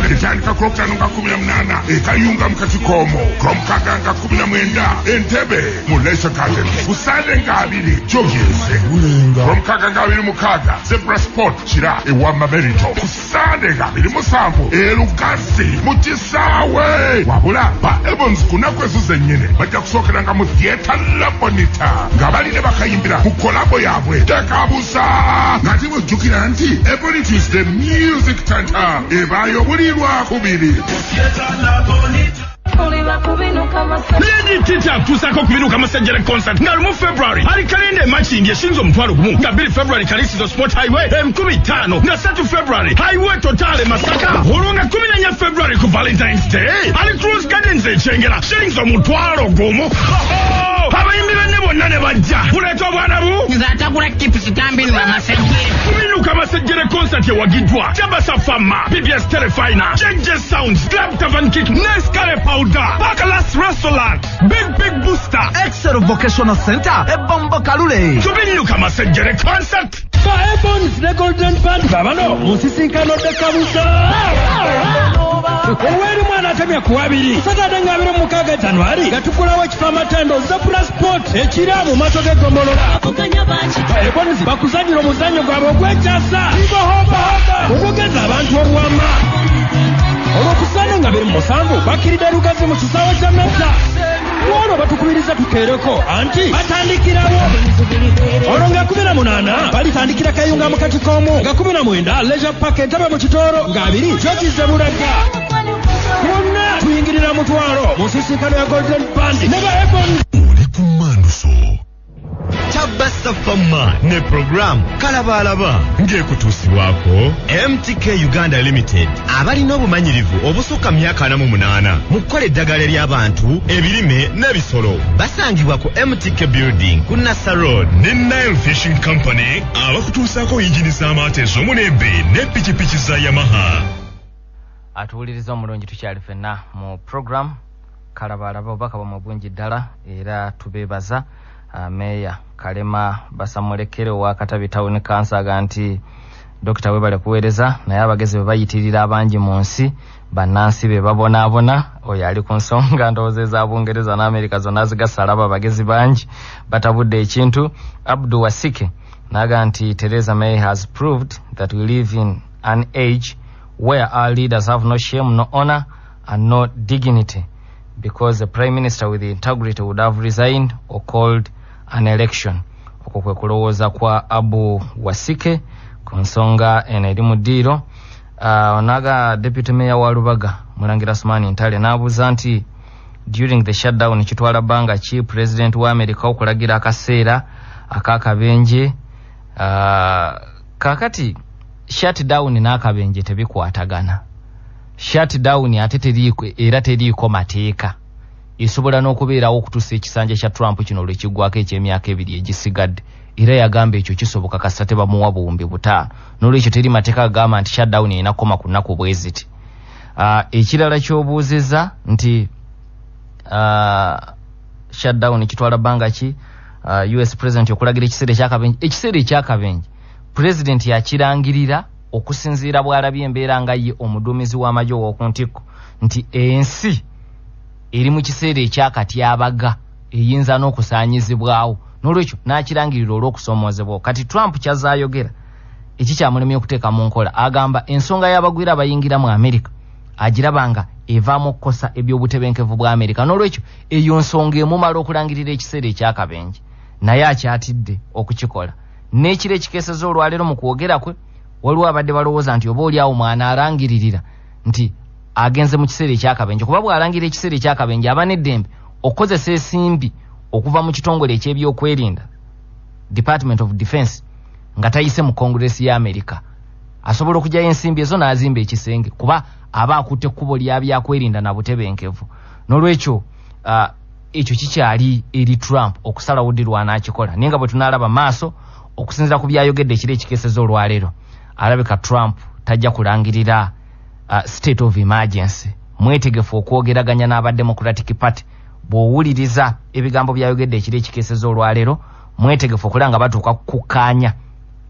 Speaker 7: ekitandika ku Lwokutaano nga 18 ekayunga mu Kakikomo ku Lwomukaaga nga 19 Entebbe mu Leisure Garden ku Sande nga 2 Joyese ku Lwomukaaga nga 26 Zebra Sport Kira ewa Mamerito ku Sande nga 27 Lugasi mu Kisaawe wabula ba Evans kunaku ezo zennyini bajja kusookeranga mu Theatre La Bonita ngabali ne bakayimbira mu kolabo yaabwe tekabusa ngati bujjukira nti Ebonity is the music center ebaayo buli Lwakubiri.
Speaker 2: Lady Tita tusako kubinuka masajjere concert nga lumu February ali kalende matching yashinzo omutwalo gumu nga 2 February Kalisizo Sport Highway M15 nga 3 February Highway Totale Masaka olunga 14 February ku Valentine's Day ali Cruise Gardens ekyengera shinzo omutwalo gumu. Abayimbira ne bonna ne bajja kuleeta obwana bu
Speaker 5: nzatakula kipusi tambini wa masajjere
Speaker 2: kubinuka masajjere concert ewagiddwa Jabasa Fama PBS Telefina JJ Sounds Club Tavern Kick Nescale Powder Bakalas Restaurant Big Booster
Speaker 6: Excel Vocational Center Ebombo Kalule
Speaker 2: kubinuka masajjere concert
Speaker 8: ba Ebons ne Golden Band babano musisinkano de kabusa oweri mwana atemya ku 2 Saturday nga 26 January gatukulawo ekifama tendo Zebra Sport ekira mu maaso g'eggomolola Ebons bakuzanyira omuzannyo gwabwe ogw'ekyasa hoba okugeza abantu obuwama olw'okusaana nga 27 bakiridde Lugazi mu kisaawe kya Meta olwo batukubiriza tukeereko anti batandikirawo olwo nga 18 balitandikira Kayunga mu Kakikomo nga 19 Leisure Park Entebbe mu Kitooro nga 2 George Bulaga bonna tuyingirira mutwalo mu nsisinkano ya Golden Band ne ba Ebon
Speaker 2: oli ku Manduso
Speaker 6: Chabasa Fama ne program Kalabalaba
Speaker 2: ng'ekutuusibwako
Speaker 6: MTK Uganda Limited abalina obumanyirivu obusukka myaka 48 mu kukola eddagala ly'abantu ebirime n'ebisolo basangibwa ku MTK Building ku Nassa Road
Speaker 2: ne Nile Fishing Company abakutuusaako yingini z'amaato ez'omulembe ne pikipiki za Yamaha.
Speaker 1: Atuwuliriza omulungi tukyali ffenna mu program Kalabalaba obubaka bwa mubungi ddala era tubeebaza Meya Kalema Basamulekere wa Katabi Town Council nti Dr. Webale kuweereza naye abagezi be bayitirira abangi mu nsi bannansi be babonaabona oyo ali ku nsonga ndowooza za Bungereza n'Amerika zonna zigasalaba abagezi bangi batabudde ekintu. Abdu Wasike naga nti Theresa May has proved that we live in an age where our leaders have no shame, no honor and no dignity, because the Prime Minister with integrity would have resigned or called an election. Okwo kwe kulowooza kwa Abu Wasike ku nsonga eno eri mu ddiiro. Onaga Deputy Mayor wa Lubaga Mulangira Sumani Ntale n'abuuza nti during the shutdown kitwala banga chi president wa America okulagira akaseera akakabenje kakati shutdown n'akabenje tebikwatagana. Shutdown ate teriiko mateeka esobola n'okubeerawo okutuusa ekisanja kya Trump kino lwe kiggwako eky'emyaka 2 egisigadde. Era yagamba ekyo kisoboka kasita tebamuwa buwumbi butaano. N'olwekyo teri mateeka agamba nti shutdown enakoma ku nnaku bwe ziti. Ekirala ky'obuuzizza nti shutdown kitwala banga ki US president okulagira ekiseera ekyakabenje president yakirangirira okusinziira bw'alabye embeera nga ye omuduumizi w'amagye ow'okuntikko nti ensi eri mu kiseera ekyakatyabaga eyinza n'okusaanyizibwawo. N'olwekyo n'akirangirira olw'okusoomoozebwawo. Kati Trump kyazaayogera ekikyamulemye okuteeka mu nkola. Agamba ensonga y'abagwira abayingira mu Amerika agirabanga evaamu okukosa ebyobutebenkevu bwa Amerika. N'olwekyo eyo nsonga emumala okulangirira ekiseera ekyakabenje. Naye akyatidde okukikola. N'ekiro ekikeeseza olwaleero mu kwogera kwe waliwo abadde balowooza nti oba oli awo mwana arangiririra nti agenze mu kiseera ekyakabenje. Kuba bw'alangira ekiseera ekyakabenje aba n'eddembe okukozesa ensimbi okuva mu kitongole eky'ebyokwerinda Department of Defense nga tayise mu Congress ya Amerika. Asobola okugyayo ensimbi ezo n'azimba ekisenge kuba aba akutte ekkubo lya byakwerinda na butebenkevu. N'olwekyo ekyo kikyali eri Trump okusalawo ddi lw'anaakikola. Naye nga bwe tunaalaba maaso okusinziira ku byayogedde ekiro ekikeeseza olwaleero alabika Trump tajja kulangirira state of emergency. Mwetegefu okwogeraganya n'aba Democratic Party. Bw'owuliriza ebigambo byayogedde ekiro ekikeeseza olwaleero mwetegefu okulaba nga batuuka kukkaanya.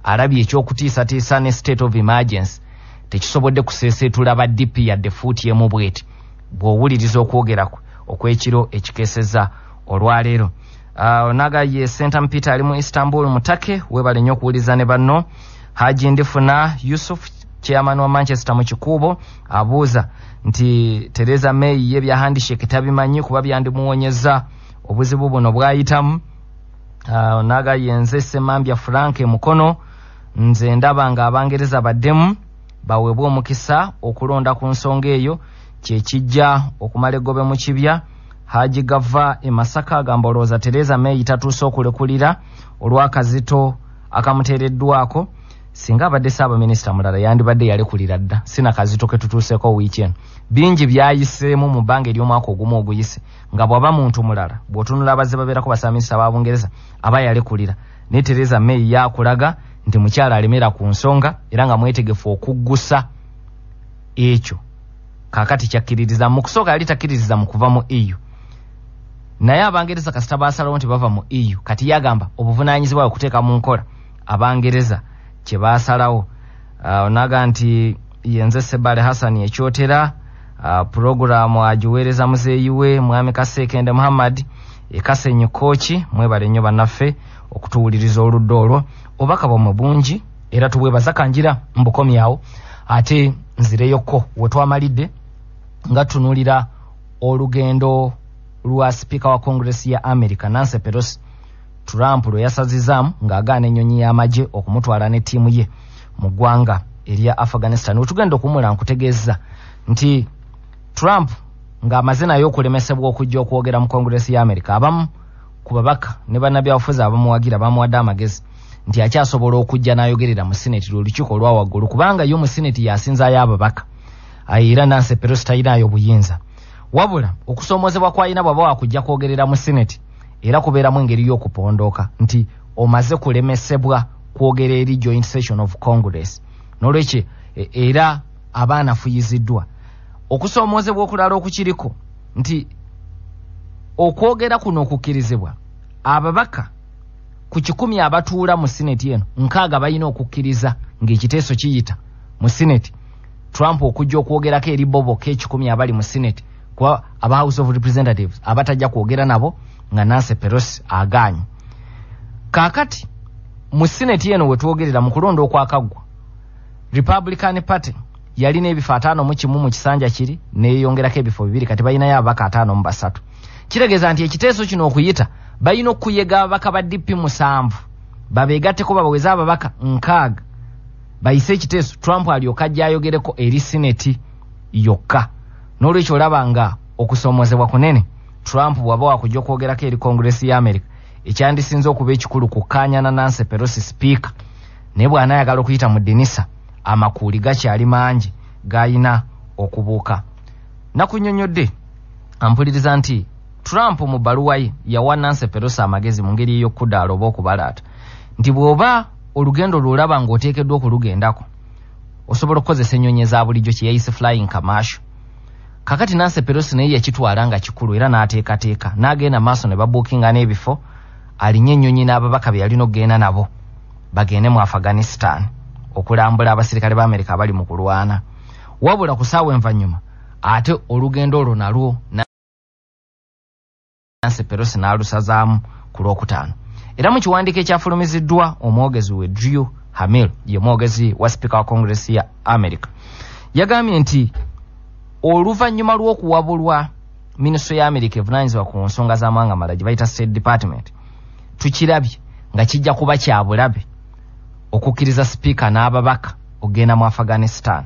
Speaker 1: Alabye ekyokutiisatiisa ne state of emergency tekisobodde kuseeseetula ba DP yadde fuuti emu bweti. Bw'owuliriza okwogera okw'ekiro ekikeeseza olwaleero. Onagaye St. Peter ali mu Istanbul mutake webale nnyo okuwuliriza ne banno. Haji Ndifuna Yusuf chairman wa Manchester mu kikuubo abuuza nti Theresa May ye byahandisheke tabimanyi kuba byandimuwonyeza obuzibu buno bwayitamu. Onagaye nze Semambya Frank Mukono nze ndaba nga Abangereza baddemu baweebwa omukisa okulonda ku nsonga eyo kyekijja okumala eggobe mu kibya. Haji Gava Masaka agamba olowooza Theresa May tatuuse okulekulira olw'akazito akamuteereddwako. Singa abadde Ssaabaminisita mulala yandibadde yalekulira dda. Sina kazito ke tutuuseeko wiiki eno. Bingi byayiseemu mu bbanga ery'omwaka ogumu oguyise nga bw'aba muntu mulala bw'otunula abazze babeerako Bassaabaminisita ba Bungereza aba yalekulira. Ne Theresa May yakulaga nti mukyala alemera ku nsonga era nga mwetegefu okuggusa ekyo. Kaakati kyakkiririza mu kusooka yali takkiririza mu kuva mu EU. Naye Abangereza kasita baasalawo nti bava mu EU kati yagamba obuvunaanyizibwa okuteeka mu nkola Abangereza kye baasalawo. Onaga nti yenze Sebale Hassan ekyotera programu agiweereza muzeeyi we Mwami Kasekende Muhammad Kasenyi Kochi mwebale nnyo bannaffe okutuwuliriza oludda olwo. Obaka bwamwe bungi era tubwebaza kanjira mbukomyawo ate nzireyoko wetwamalidde nga tunuulira olugendo lwa Speaker wa Congress ya America Nancy Pelosi. Trump lwe yasazizaamu ng'agaana ennyonyi y'amagye okumutwala ne ttiimu ye mu ggwanga erya Afghanistan. Wetugenda okumula nkutegeeza nti Trump ng'amaze naye okulemesebwa okujja okwogera mu Congress ya America. Abamu ku babaka ne bannabyabufuzi abamuwagira bamuwadde amagezi nti akyasobola okujja n'ayogerera mu Senate lw'olukiiko olwa waggulu kubanga yo mu Senate yasinzaayo ababaka. Era Nancy Pelosi talinayo buyinza. Wabula okusoomoozebwa kw'alina bw'aba wakujja kwogerera mu Senate era kubeeramu engeri y'okupondooka nti omaze kulemesebwa kwogera eri Joint Session of Congress. N'olwekyo era abaanafuyiziddwa. Okusoomoozebwa okulala okukiriko nti okwogera kuno okukkirizibwa ababaka ku 10 abatuula mu Senate eno 6 balina okukkiriza ng'ekiteeso kiyita mu Senate Trump okujja okwogerako eri bobo ke-10 abali mu Senate kwa aba House of Representatives abatajja kwogera nabo nga Nancy Pelosi agaanye. Kaakati mu Senate eno wetwogerera mu kulonda okwakaggwa Republican Party yalina ebifo 5 mu kimu mu kisanja kiri neeyongerako ebifo 2 kati balinayo ababaka 5 mu 3. Kitegeeza nti ekiteeso kino okuyita balina okuyega ababaka ba DP 7 babeegatteko babaweza ababaka 6 bayise ekiteeso Trump alyoka ajja ayogereko eri Senate yokka. N'olwekyo olaba nga okusoomoozebwa kunene Trump bwaba wakujja okwogerako eri Congress ya America ekyandisinze okuba ekikulu kukkaanyana Nancy Pelosi speaker naye bw'anaayagala okuyita mu ddinisa amakuuli gakyali mangi gayina okubuuka. Nakunnyonnyodde ampuliriza nti Trump mu bbaluwa ye yawa Nancy Pelosi amagezi mu ngeri y'okuddaala oba okubalaata nti bw'oba olugendo lw'olaba ng'oteekeddwa okulugendako osobola okukozesa ennyonyi za bulijjo kye yayise flying commercial. Kakati Nancy Pelosi naye yakitwala nga kikulu era n'ateekateeka n'agenda maaso ne babuukinga n'ebifo alinye ennyonyi n'ababaka be yalina okugenda nabo bagende mu Afghanistan okulambula abasirikale ba Amerika abali mu kulwana. Wabula ku ssaawa envanyuma ate olugendo olwo nalwo Nancy Pelosi n'alusazaamu ku Lwokutaano. Era mu kiwandiiko ekyafulumiziddwa omwogezi we Drew Hamill ye mwogezi wa Speaker wa Congress ya America yagambye nti oluvannyuma lw'okuwabulwa Minisitule ya America evunaanyizibwa ku nsonga z'amawanga amalala gye bayita State Department tukirabye nga kijja kuba kya bulabe okukkiriza Speaker n'ababaka okugenda mu Afghanistan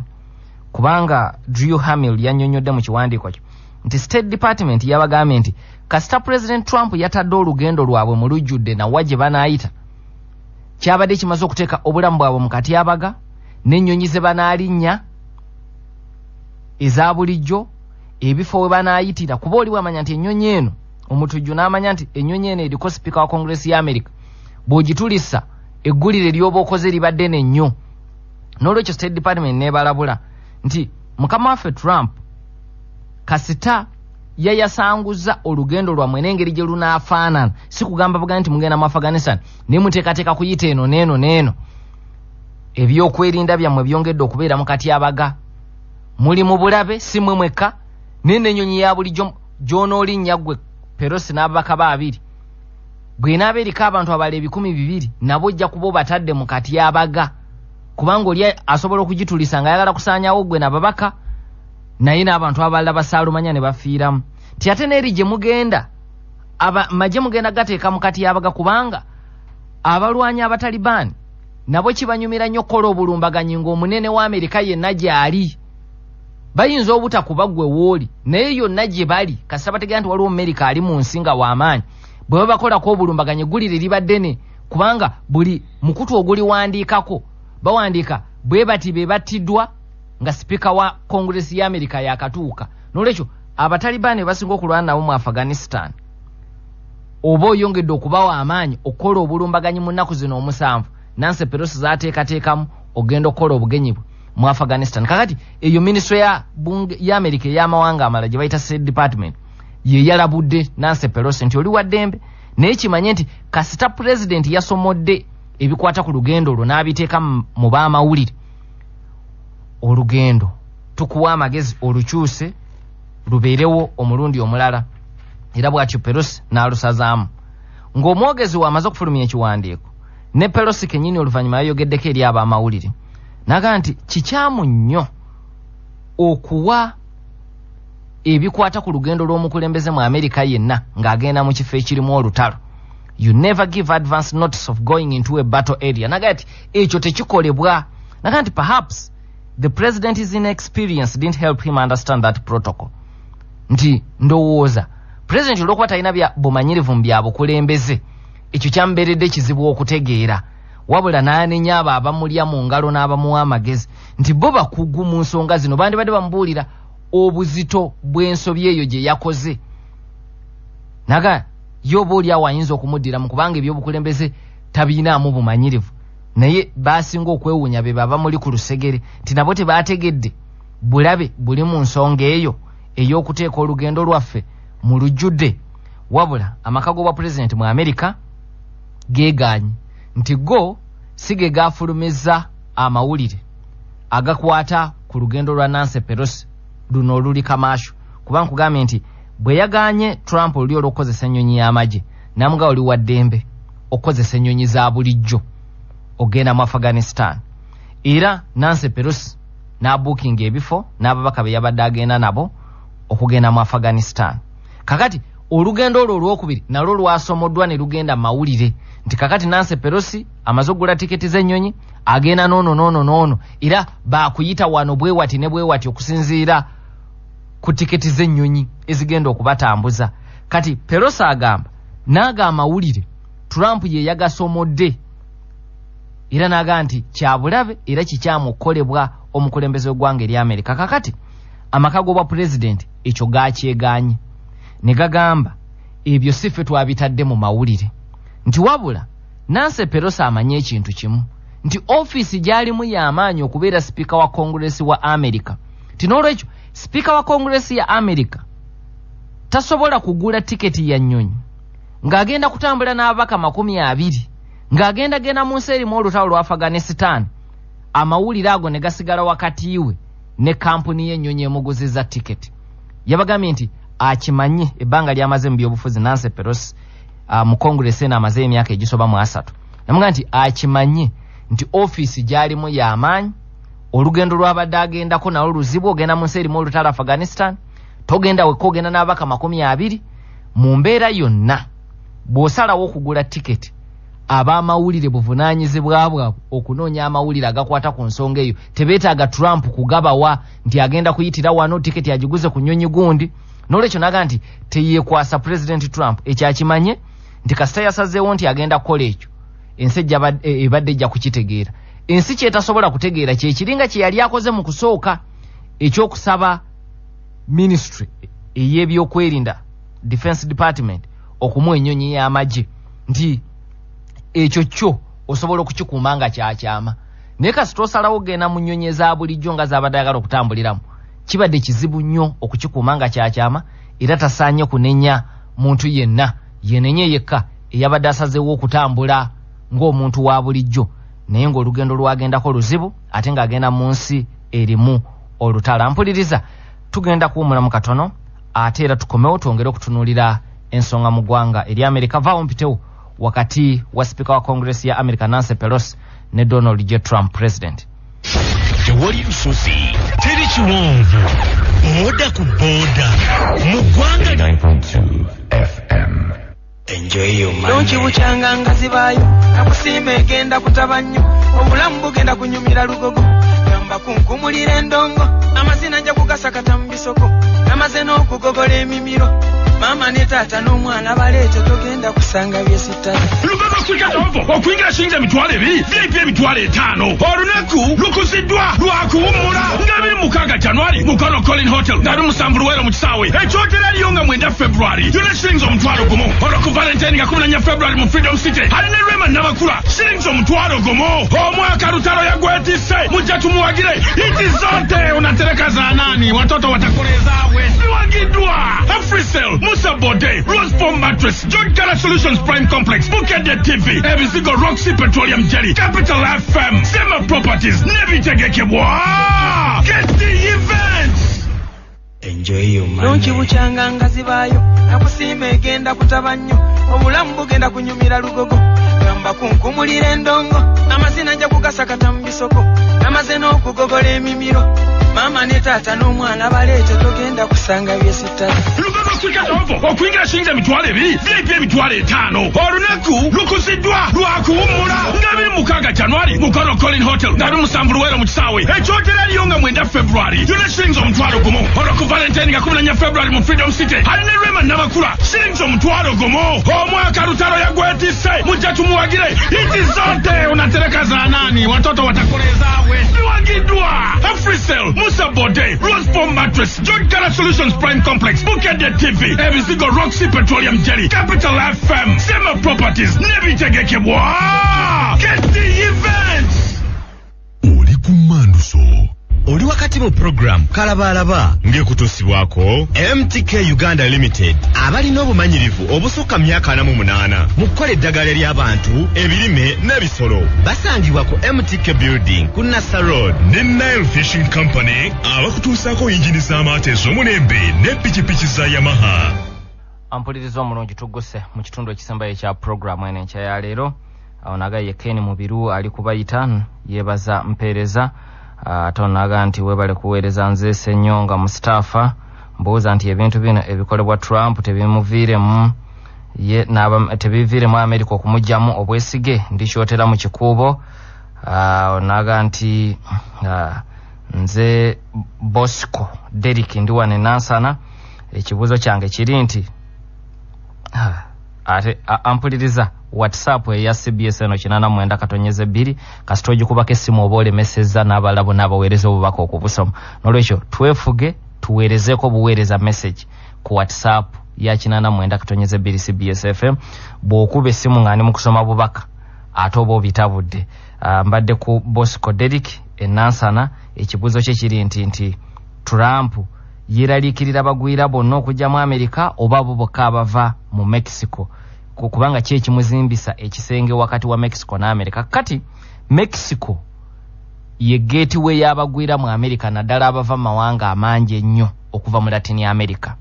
Speaker 1: kubanga Drew Hamill yannyonnyodde mu kiwandiiko kyo nti State Department yabagambye nti kasita President Trump yatadde olugendo lwabwe mu lujjudde nawa gye banaayita kyabadde kimaze okuteeka obulamu bwabwe mu katyabaga n'ennyonyi ze banaalinnya eza bulijjo ebifo we banaayitira kuba oli bwamanya nti ennyonyi eno omutujju n'amanya nti ennyonyi eno eriko Speaker wa Congress ya America bw'ogitulisa eggulire ly'oba okoze libadde n'ennyo. N'olwekyo State Department neebalabula nti mukama waffe Trump kasita yayasanguza olugendo lwammwe n'engeri gye lunaafaanana si kugamba buga nti mugenda mu Afghanistan naye muteekateeka kuyita eno n'eno ebyokwerinda byammwe byongedde okubeera mu katyabaga muli mu bulabe si mwe mwekka n'ennyonyi ya bulijjo gy'onoolinnya ggwe Pelosi n'ababaka babiri bw'enaaba eriko abantu abala 200,000 nabo ojja kuba obatadde mu katyabaga kubanga oli asobola okugitulisa nga ayagala kusaanyawo ggwe n'ababaka naye n'abantu abalala basaalumanya ne bafiiramu ti ate n'eri gye mugenda amagye mugenda gateeka mu katyabaga kubanga abalwanyi abatalibaani nabo kibanyumira nnyo okukola obulumbaganyi ng'omunene wa Amerika yenna gy'ali bayinza obutakuba ggwe wooli naye yonna gye bali kasita bategera nti waliwo Amerika ali mu nsi nga w'amaanyi bwe babakolako obulumbaganyi gulire libadde ne kubanga buli mukutu oguliwandiikako bawandiika bwe bati be battiddwa nga Speaker wa Congress ya America yakatuuka. N'olwekyo abatalibaani basinga okulwana nabo mu Afghanistan oba oyongedde okubawa amaanyi okukola obulumbaganyi mu nnaku zino 7 Nancy Pelosi zaateekateekamu ogenda okukola obugenyi bwe mu Afghanistan. Kakati eyo Minisitule ya America ey'amawanga amalala gye bayita State Department ye yalabudde Nancy Pelosi nti oli wa ddembe naye kimanye nti kasita President yasomodde ebikwata ku lugendo olwo n'abiteeka mu baamawulire olugendo tukuwa amagezi olukyuse lubeerewo omulundi omulala era bw'atyo Pelosi n'alusazaamu ng'omwogezi w'amaze okufulumya ekiwandiiko ne Pelosi kennyini oluvannyuma yayogeddeko eri abaamawulire naga nti kikyamu nnyo okuwa ebikwata ku lugendo lw'omukulembeze mu Amerika yenna ng'agenda mu kifo ekirimu olutalo. You never give advance notice of going into a battle area. Naga nti ekyo tekikolebwa. Naga nti perhaps the president's inexperience didn't help him understand that protocol. Nti ndowooza president olwokuba talina bya bumanyirivu mu bya bukulembeze ekyo kyambeeredde kizibu okutegeera wabula n'anenya abo abamulya mu ngalo n'abamuwa amagezi nti bo bakugu mu nsonga zino bandibadde bamubuulira obuzito bw'ensobi eyo gye yakoze. Naga yoba oli awo ayinza okumuddira mu kubanga ebyobukulembeze tabiinaamu bumanyirivu naye baasinga okwewuunya be baba muli ku lusegere nti nabo tebaategedde bulabe buli mu nsonga eyo ey'okuteeka olugendo lwaffe mu lujjudde wabula amaka g'obwa pulezidenti mu Amerika geegaanyi nti go si ge gaafulumizza amawulire agakwata ku lugendo lwa Nancy Pelosi luno oluli kamaasho kuba nkugambye nti bwe yagaanye Trump oli olw'okukozesa ennyonyi y'amagye namuga oli wa ddembe okukozesa ennyonyi za bulijjo ogenda mu Afghanistan era Nancy Pelosi n'abuukinga ebifo n'ababaka be yabadde agenda nabo okugenda mu Afghanistan. Kakati olugendo olwo olwokubiri nalwo lwasomoddwa ne lugenda mawulire nti kakati Nancy Pelosi amaze okugula tiketi z'ennyonyi agenda noono era baakuyita wano bwe wati ne bwe wati okusinziira ku tiketi z'ennyonyi ezigenda okubatambuza. kati Pelosi agamba naga amawulire Trump ye yagasomodde era naga nti kyabulabe era kikyamukolebwa omukulembeze gw'eggwanga erya Amerika. Kakati amaka g'obwa president ekyo gakyeganye ne gagamba ebyo sife twabitadde mu mawulire nti wabula Nancy Pelosi amanye ekintu kimu nti office gyalimu y'amaanyi okubeera speaker wa Congress wa America. Tinolwekyo speaker wa Congress ya America tasobola kugula tiketi ya nnyonyi ng'agenda kutambula n'ababaka 20 ng'agenda genda mu nsi erimu olutalo lwa Afghanistan. Amawulire ago ne gasigala wakati we ne kampuni y'ennyonyi emuguziza tiketi. Yabagambye nti akimanye ebbanga ly'amaze mu byobufuzi Nancy Pelosi mu Congress amaze emyaka egisoba mu 3. Namugamba nti akimanye nti office gyalimu y'amaanyi olugendo lw'abadde agendako nalwo luzibu ogenda mu nsi erimu olutalo Afghanistan togenda wekogenda n'ababaka 20 mu mbeera yonna bw'osalawo okugula tiketi ab'amawulire buvunaanyizibwa bwabwe okunoonya amawulire agakwata ku nsonga eyo tebeetaaga Trump kugabawa nti agenda kuyitira wano tiketi agiguze ku nnyonyi gundi. N'olwekyo naga nti teyeekwasa President Trump ekyakimanye nti kasita yasazeewo nti agenda kukola ekyo ensi ebadde ejja kukitegeera. Ensi kyetasobola kutegeera kyekiringa kye yali akoze mu kusooka ekyokusaba ministry ey'ebyokwerinda Defense Department okumuwa ennyonyi y'amagye nti ekyo kyo osobola okukikuuma nga kyakyama. Naye kasita osalawo genda mu nnyonyi eza bulijjo nga z'abadde ayagala okutambuliramu kibadde kizibu nnyo okukikuuma nga kyakyama era tasaanye kunenya muntu yenna yenenye yekka eyabadde asazeewo okutambula ng'omuntu wa bulijjo naye ng'olugendo lwagendako luzibu ate ng'agenda mu nsi erimu olutala. Mpuliriza tugenda kuwumulamu katono ate era tukomewo twongere okutunuulira ensonga mu ggwanga eri Amerika. Vaawo mpitewo wakati wa speaker wa Congress ya America Nancy Pelosi ne Donald J. Trump president.
Speaker 2: Tewali lusozi teri kiwonvu boda ku boda mu ggwanga
Speaker 3: 9.2 FM.
Speaker 9: Enjoy your money. Don't you changa ngazi bayo nakusima egenda kutaba nnyo obulamu bugenda kunyumira lugogo gamba kunkumulira endongo amazina nja kugasakata mu bisoko namaze n'okugogola emimiro mama ne taata n'omwana baleete togenda kusanga byesitala
Speaker 2: lugogo kwikatovo okuyingira kiyinza emitwalo 2 VIP emitwalo 5 olunaku lukuziddwa lwakuwummula nga 26 January mu Kono Colin Hotel nga 7 Luwero mu kisaawe ekyotera liyo nga 9 February yona shillings omutwalo gumu olwoku Valentine nga 14 February mu Freedom City ali ne Rema Nabakula shillings omutwalo gumu omwaka lutalo yagwetise mujja tumuwagire iti zote unatereka za nani watoto watakolezawe siwagidwa Afrisel Musa Bode Rose Foam Mattress John Kala Solutions Prime Complex Bukede TV Ebizigo Roxy Petroleum Jelly Capital FM Sema Properties Nebitegekebwa Get the events.
Speaker 9: Enjoy your money. Don't you changa ngazi bayo nakusima egenda kutaba nnyo obulamu bugenda kunyumira lugogo gamba kunkumulira endongo amazina nja kugasakata mu bisoko namaze n'okugogola emimiro mama ne taata n'omwana baleete togenda kusanga byesitala
Speaker 2: lugogo kwikatovo okuyingira kiyinza emitwalo 2 VIP emitwalo 5 olunaku lukuziddwa lwakuwummula nga 26 January mu Kono Colin Hotel nga 7 Luwero mu kisaawe ekyotera liyo nga 9 February yona shillings omutwalo gumu olwoku Valentine nga 14 February mu Freedom City ali ne Rema Nabakula shillings omutwalo gumu omwaka lutalo yagwetise mujja tumuwagire iti zote unatereka za nani watoto watakolezawe siwagidwa Afrisel Musa Bode Rose Foam Mattress John Kala Solutions Prime Complex Bukede TV Ebizigo Roxy Petroleum Jelly Capital FM Sema Properties Nebitegekebwa Get the events.
Speaker 7: Oli kumanduso
Speaker 6: oli wakati mu program kalabalaba ng'ekutuusibwako MTK Uganda Limited abalina obumanyirivu obusukka myaka 48 mu kukola eddagala ly'abantu ebirime n'ebisolo basangibwa ku MTK Building ku Nassa Road
Speaker 7: ne Nile Fishing Company abakutuusaako yinjini z'amaato ez'omulembe ne pikipiki za Yamaha.
Speaker 1: Ampuliriza omulungi tugguse mu kitundu ekisembayo ekya program eno enkya ya leero awo nagaye Ken Mubiru ali kubayita yebaza mpeereza tonaga nti webale kuweereza nze Senyonga mu staffa mbuuza nti ebintu bino ebikolebwa Trump tebimuviiremu ye tebiviiremu America okumugyamu obwesige ndikyotera mu kikuubo onaga nti nze Bosco Derek ndi wane Nansana ekibuuzo kyange kiri nti ate ampuliriza WhatsApp ya CBS eno 89 kasitoji kubaka essimu obole message n'abalabo n'abaweereza obubaka okubusoma nolwekyo twefuge tuweerezeko buweereza message ku WhatsApp ya 89 CBS FM bw'okuba essimu ng'ani mu kusoma bubaka ate oba obitabudde. Mbadde ku Bosco Derrick enansana ekibuzo kye kiri nti Trump yeraliikirira bagwira bonna okujja mu Amerika oba bo bokka abava mu Mexico kubanga kye kimuzimbisa ekisenge wakati wa Mexico na America. Kati Mexico ye gateway y'abagwira mu America naddala abava mawanga amangi ennyo okuva mu Latin America.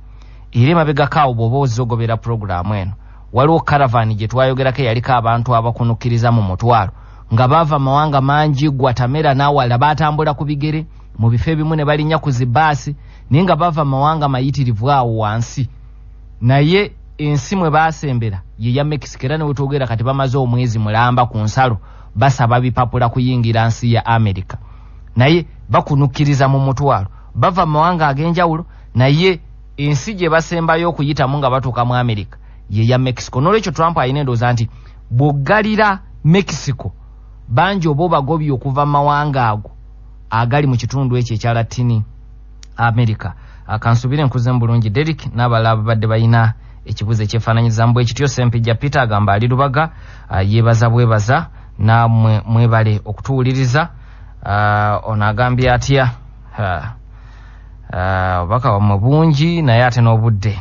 Speaker 1: Ire mabega kawo bwoba ozogobera programu eno waliwo caravan gye twayogerako yaliko abantu abakunukiriza mu mutwalo nga bava mawanga mangi Guatemala n'awala batambula ku bigere mu bifo ebimu ne balinnya ku zibaasi naye nga bava mawanga mayitirivu awo wansi naye ensi mwe baasembera ye ya Mexico era ne wetwogera kati bamaze omwezi mulamba ku nsalo basaba bipapula kuyingira nsi ya America naye bakunukiriza mu mutwalo bava mawanga ag'enjawulo naye ensi gye basembayo okuyitamu nga batuuka mu America ye ya Mexico. N'olwekyo Trump ayina endowooza nti bw'oggalira Mexico bangi oba obagobye okuva mawanga ago agali mu kitundu ekyo ekya Latini America. Kansubire nkuze bulungi Derrick n'abalaba badde bayina ekibuzo ekyefaananyiza mbwe ekityo Sempijja Peter agamba ali Lubaga yeebaza bwebaza namwe mwebale okutuwuliriza. Ono agambye atya obaka wamwe bungi naye ate n'obudde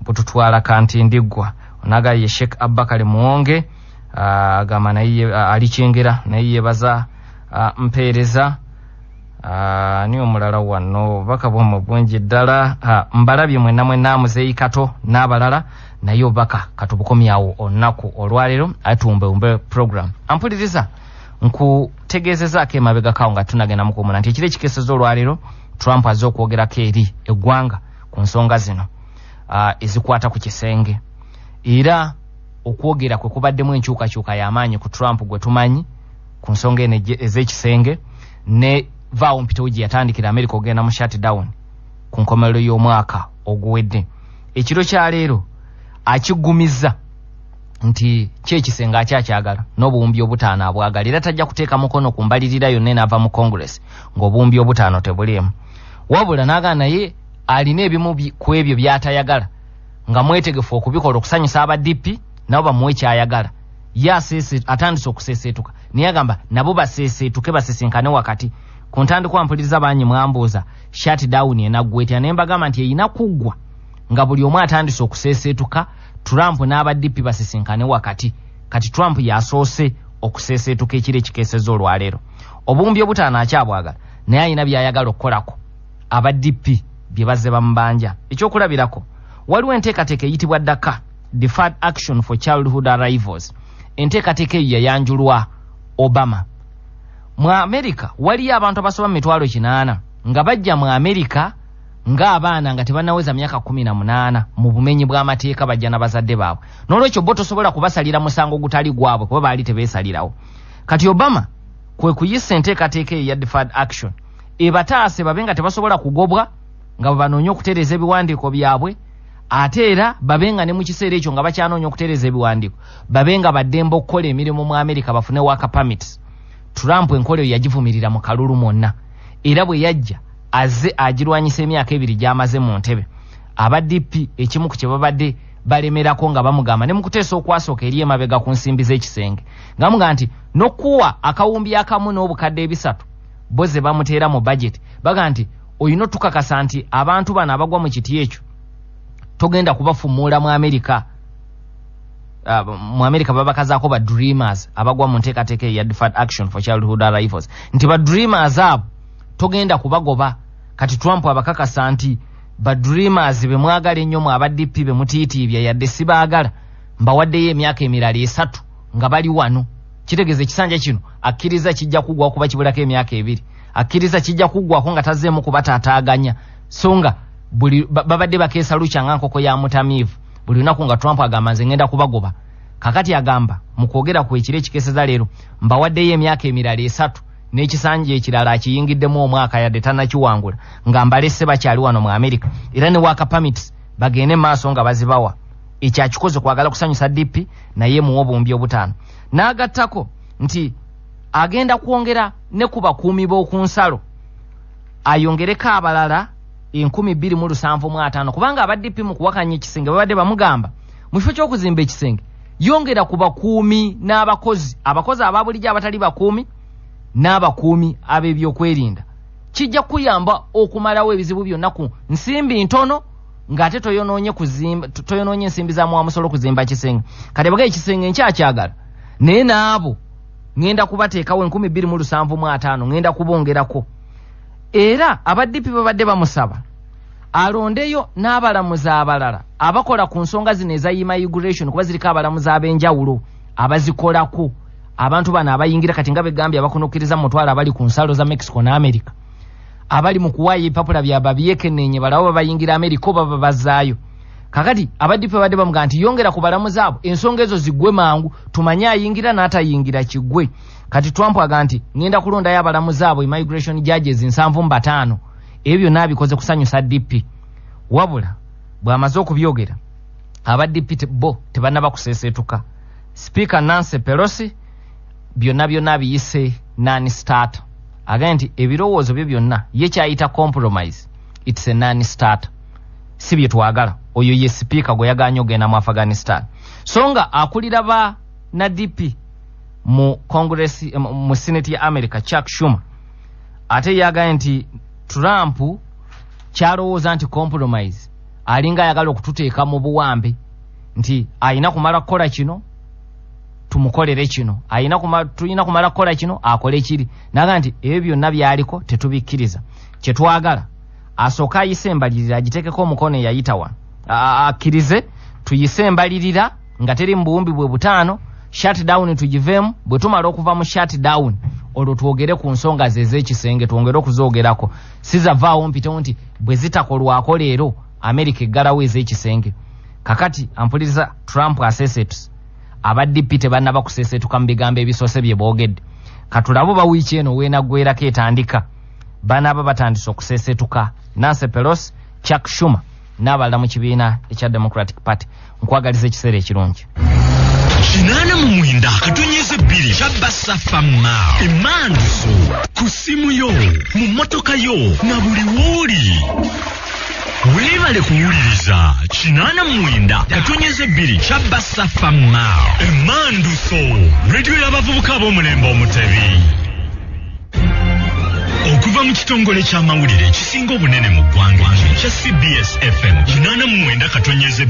Speaker 1: bututwala kanti ndiggwa. Onaga ye Sheikh Abubakar Muwonge agamba naye ali Kyengera naye yeebaza mpeereza. Niyo mulala wano baka bwamwe bungi ddala mbalabye mwenna muzeeyi kato n'abalala naye obaka katubukomyawo olunaku olwaleero atumbe program ampuliriza nkutegeezezaako emabega kawo nga tunagenda mukumuna nti ekiro ekikesezo olwaleero Trump azze okwogerako eri eggwanga ku nsonga zino ezikwata ku kisenge era okwogera kwe kubaddemu enkyukakyuka y'amaanyi ku Trump gwe tumanyi ku nsonga eno ez'ekisenge ne vaawo mpitawo gye yatandikira America ogenda mu shutdown ku nkomerero y'omwaka oguwedde. Ekiro kya leero akigumiza nti kyekisenge akyakyagala n'obuwumbi obutaano abwagala era tajja kuteeka mukono ku mbalirira yonna enaava mu Congress ng'obuwumbi obutaano tebuliemu wabula n'agamba naye alina ebimu ku ebyo by'atayagala nga mwetegefu okubikola okusanyusa aba DP nabo bamuwe kyayagala ye atandise okuseeseetuka naye agamba nabo baseeseetuke basisinkane wakati. Ku ntandikwa mpuliriza banyi mwambuuza shutdown enaggwetya naye mbagamba nti eyina kuggwa nga buli omu atandise okuseeseetuka Trump n'aba DP basisinkane wakati. Kati Trump yasoose okuseeseetuka ekiro ekikeeseza olwaleero. Obuwumbi obutaano akyabwagala naye ayina by'ayagala okukolako aba DP bye bazze bamubanja. Ekyokulabirako waliwo enteekateeka eyitibwa DACA, Deferred Action for Childhood Arrivals. Enteekateeka eyo yayanjulwa Obama. Mu America waliyo abantu abasoba 800 nga bajja mu America ng'abaana nga tebannaweza myaka 18 mu bumenyi bw'amateeka bajja n'abazadde baabwe. N'olwekyo bo tosobola kubasalira musango gutali gwabwe kuba baali tebeesalirawo. Kati Obama kwe kuyisa enteekateeka eyo ya Deferred Action ebataase babe nga tebasobola kugobwa nga banoonya okutereeza ebiwandiiko byabwe ate era babe nga ne mu kiseera ekyo nga bakyanoonya okutereeza ebiwandiiko babe nga baddembe okukola emirimu mu America bafune work permits. Trump enkola eyo yagivumirira mu kalulu mwonna era bwe yajja azze agirwanyisa emyaka 2 gy'amaze mu ntebe. Aba DP ekimu ku kye babadde balemerako nga bamugamba ne mu kuteesa okwasooka eri emabega ku nsimbi z'ekisenge nga mugamba nti n'okuwa akawumbi akamu n'obukadde 3 bo ze bamuteera mu budget baga nti oyina otukakasa nti abantu bano abagwa mu kiti ekyo togenda kubafumuula mu America. Mu America babakazaako ba dreamers abagwa mu nteekateeka ya Deferred Action for Childhood Arrivals nti ba dreamers abo togenda kubagoba. Kati Trump abakakasa nti ba dreamers be mwagala ennyo mu aba DP be mutiitiibya yadde sibaagala mbawaddeyo emyaka emirala 3 nga bali wano. Kitegeeza ekisanja kino akkiriza kijja kuggwa kuba kibulako emyaka 2 akkiriza kijja kuggwako nga tazeemu kubataataaganya songa buli babadde bakeesa lukya nga nkoko ya mutamiivu buli lunaku nga Trump agamba nze ngenda kubagoba. Kakati agamba mu kwogera ku ekiro ekikeeseza leero mbawaddeyo emyaka emirala 3 n'ekisanja ekirala akiyingiddemu omwaka yadde tannakiwangula nga mbalese bakyali wano mu America era ne work permits bagende maaso nga bazibawa ekyakikoze kwagala kusanyusa DP naye muwa obumbi obutaano. N'agattako nti agenda kwongera ne ku bakuumi b'oku nsalo ayongereko abalala 2,750 kubanga aba DP mu kuwakanya ekisenge babadde bamugamba mu kifo ky'okuzimba ekisenge yongera ku bakuumi n'abakozi ababulijjo abatali bakuumi n'abakuumi ab'ebyokwerinda. Kijja kuyamba okumalawo ebizibu byonna ku nsimbi ntono ng'ate toyonoonye ensimbi za mwamusolo kuzimba kisenge. Kati baga ekisenge nkyakyagala naye n'abo ngenda kubateekawo 2,750 ngenda kubongerako. Era aba DP babadde bamusaba alondeyo n'abalamuzi abalala abakola ku nsonga zino eza immigration kuba ziriko abalamuzi ab'enjawulo abazikolako abantu bano abayingira kati nga begambye abakunukkiriza mu mutwalo abali ku nsalo za Mexico ne America abali mu kuwaayo ebipapula byabwe byekeneenye balawo babayingira America oba bazaayo. Kakati aba DP babadde bamuga nti yongera ku balamuzi abo ensonga ezo ziggwe mangu tumanye ayingira n'atayingira kiggwe. Kati Trump aga nti ngenda kulondayo abalamuzi abo immigration judges 750 ebyo nabikoze kusanyusa DP. Wabula bw'amaze okubyogera aba DP bo tebannaba kuseeseetuka. Speaker Nancy Pelosi byonna biyise non-starter. Aga nti ebirowoozo bye byonna ye kyayita compromise it's a non-starter. Si bye twagala oyo ye speaker gwe yaganya ogenda mu Afghanistan. Songa akulira ba na DP mu Congress mu Senate ya America Chuck Schumer ate yaganya nti Trump kyalowooza nti compromise alinga ayagala okututeeka mu buwambe nti ayina kumala kukola kino tumukolere kino tulina kumala kukola kino akole kiri. Naga nti ebyo byonna byaliko tetubikkiriza. Kyetwagala asooka ayise embalirira agiteekeko omukono eyayitawa akkirize tuyise embalirira nga teri mu buwumbi bwe butaano shutdown tugiveemu bwe tumala okuva mu shutdown olwo twogere ku nsonga ze ez'ekisenge twongere okuzoogerako sizavaawo mpitewo nti bwe zitakolwako leero America eggalawo ez'ekisenge. Kakati ampuliriza Trump aseesetuse aba DP tebannaba kuseesetuka mu bigambo ebisoose bye boogedde. Katulabo bawiiki eno weenaggwerako etandika banaaba batandise okuseesetuka. Nancy Pelosi, Chuck Schumer n'abalala mu kibiina ekya Democratic Party. Nkwagaliza ekiseera ekirungi.
Speaker 6: 89 katonyeze 2 Chabasafama emanduso ku simu yo mu motoka yo na buli wooli. Weebale kuwuliriza 89 katonyeze 2 Chabasafama emanduso radio y'abavubuka ab'omulembe Omutebi. Okuva mu kitongole ky'amawulire ekisinga obunene mu ggwanga kya CBS FM 89 katonyeze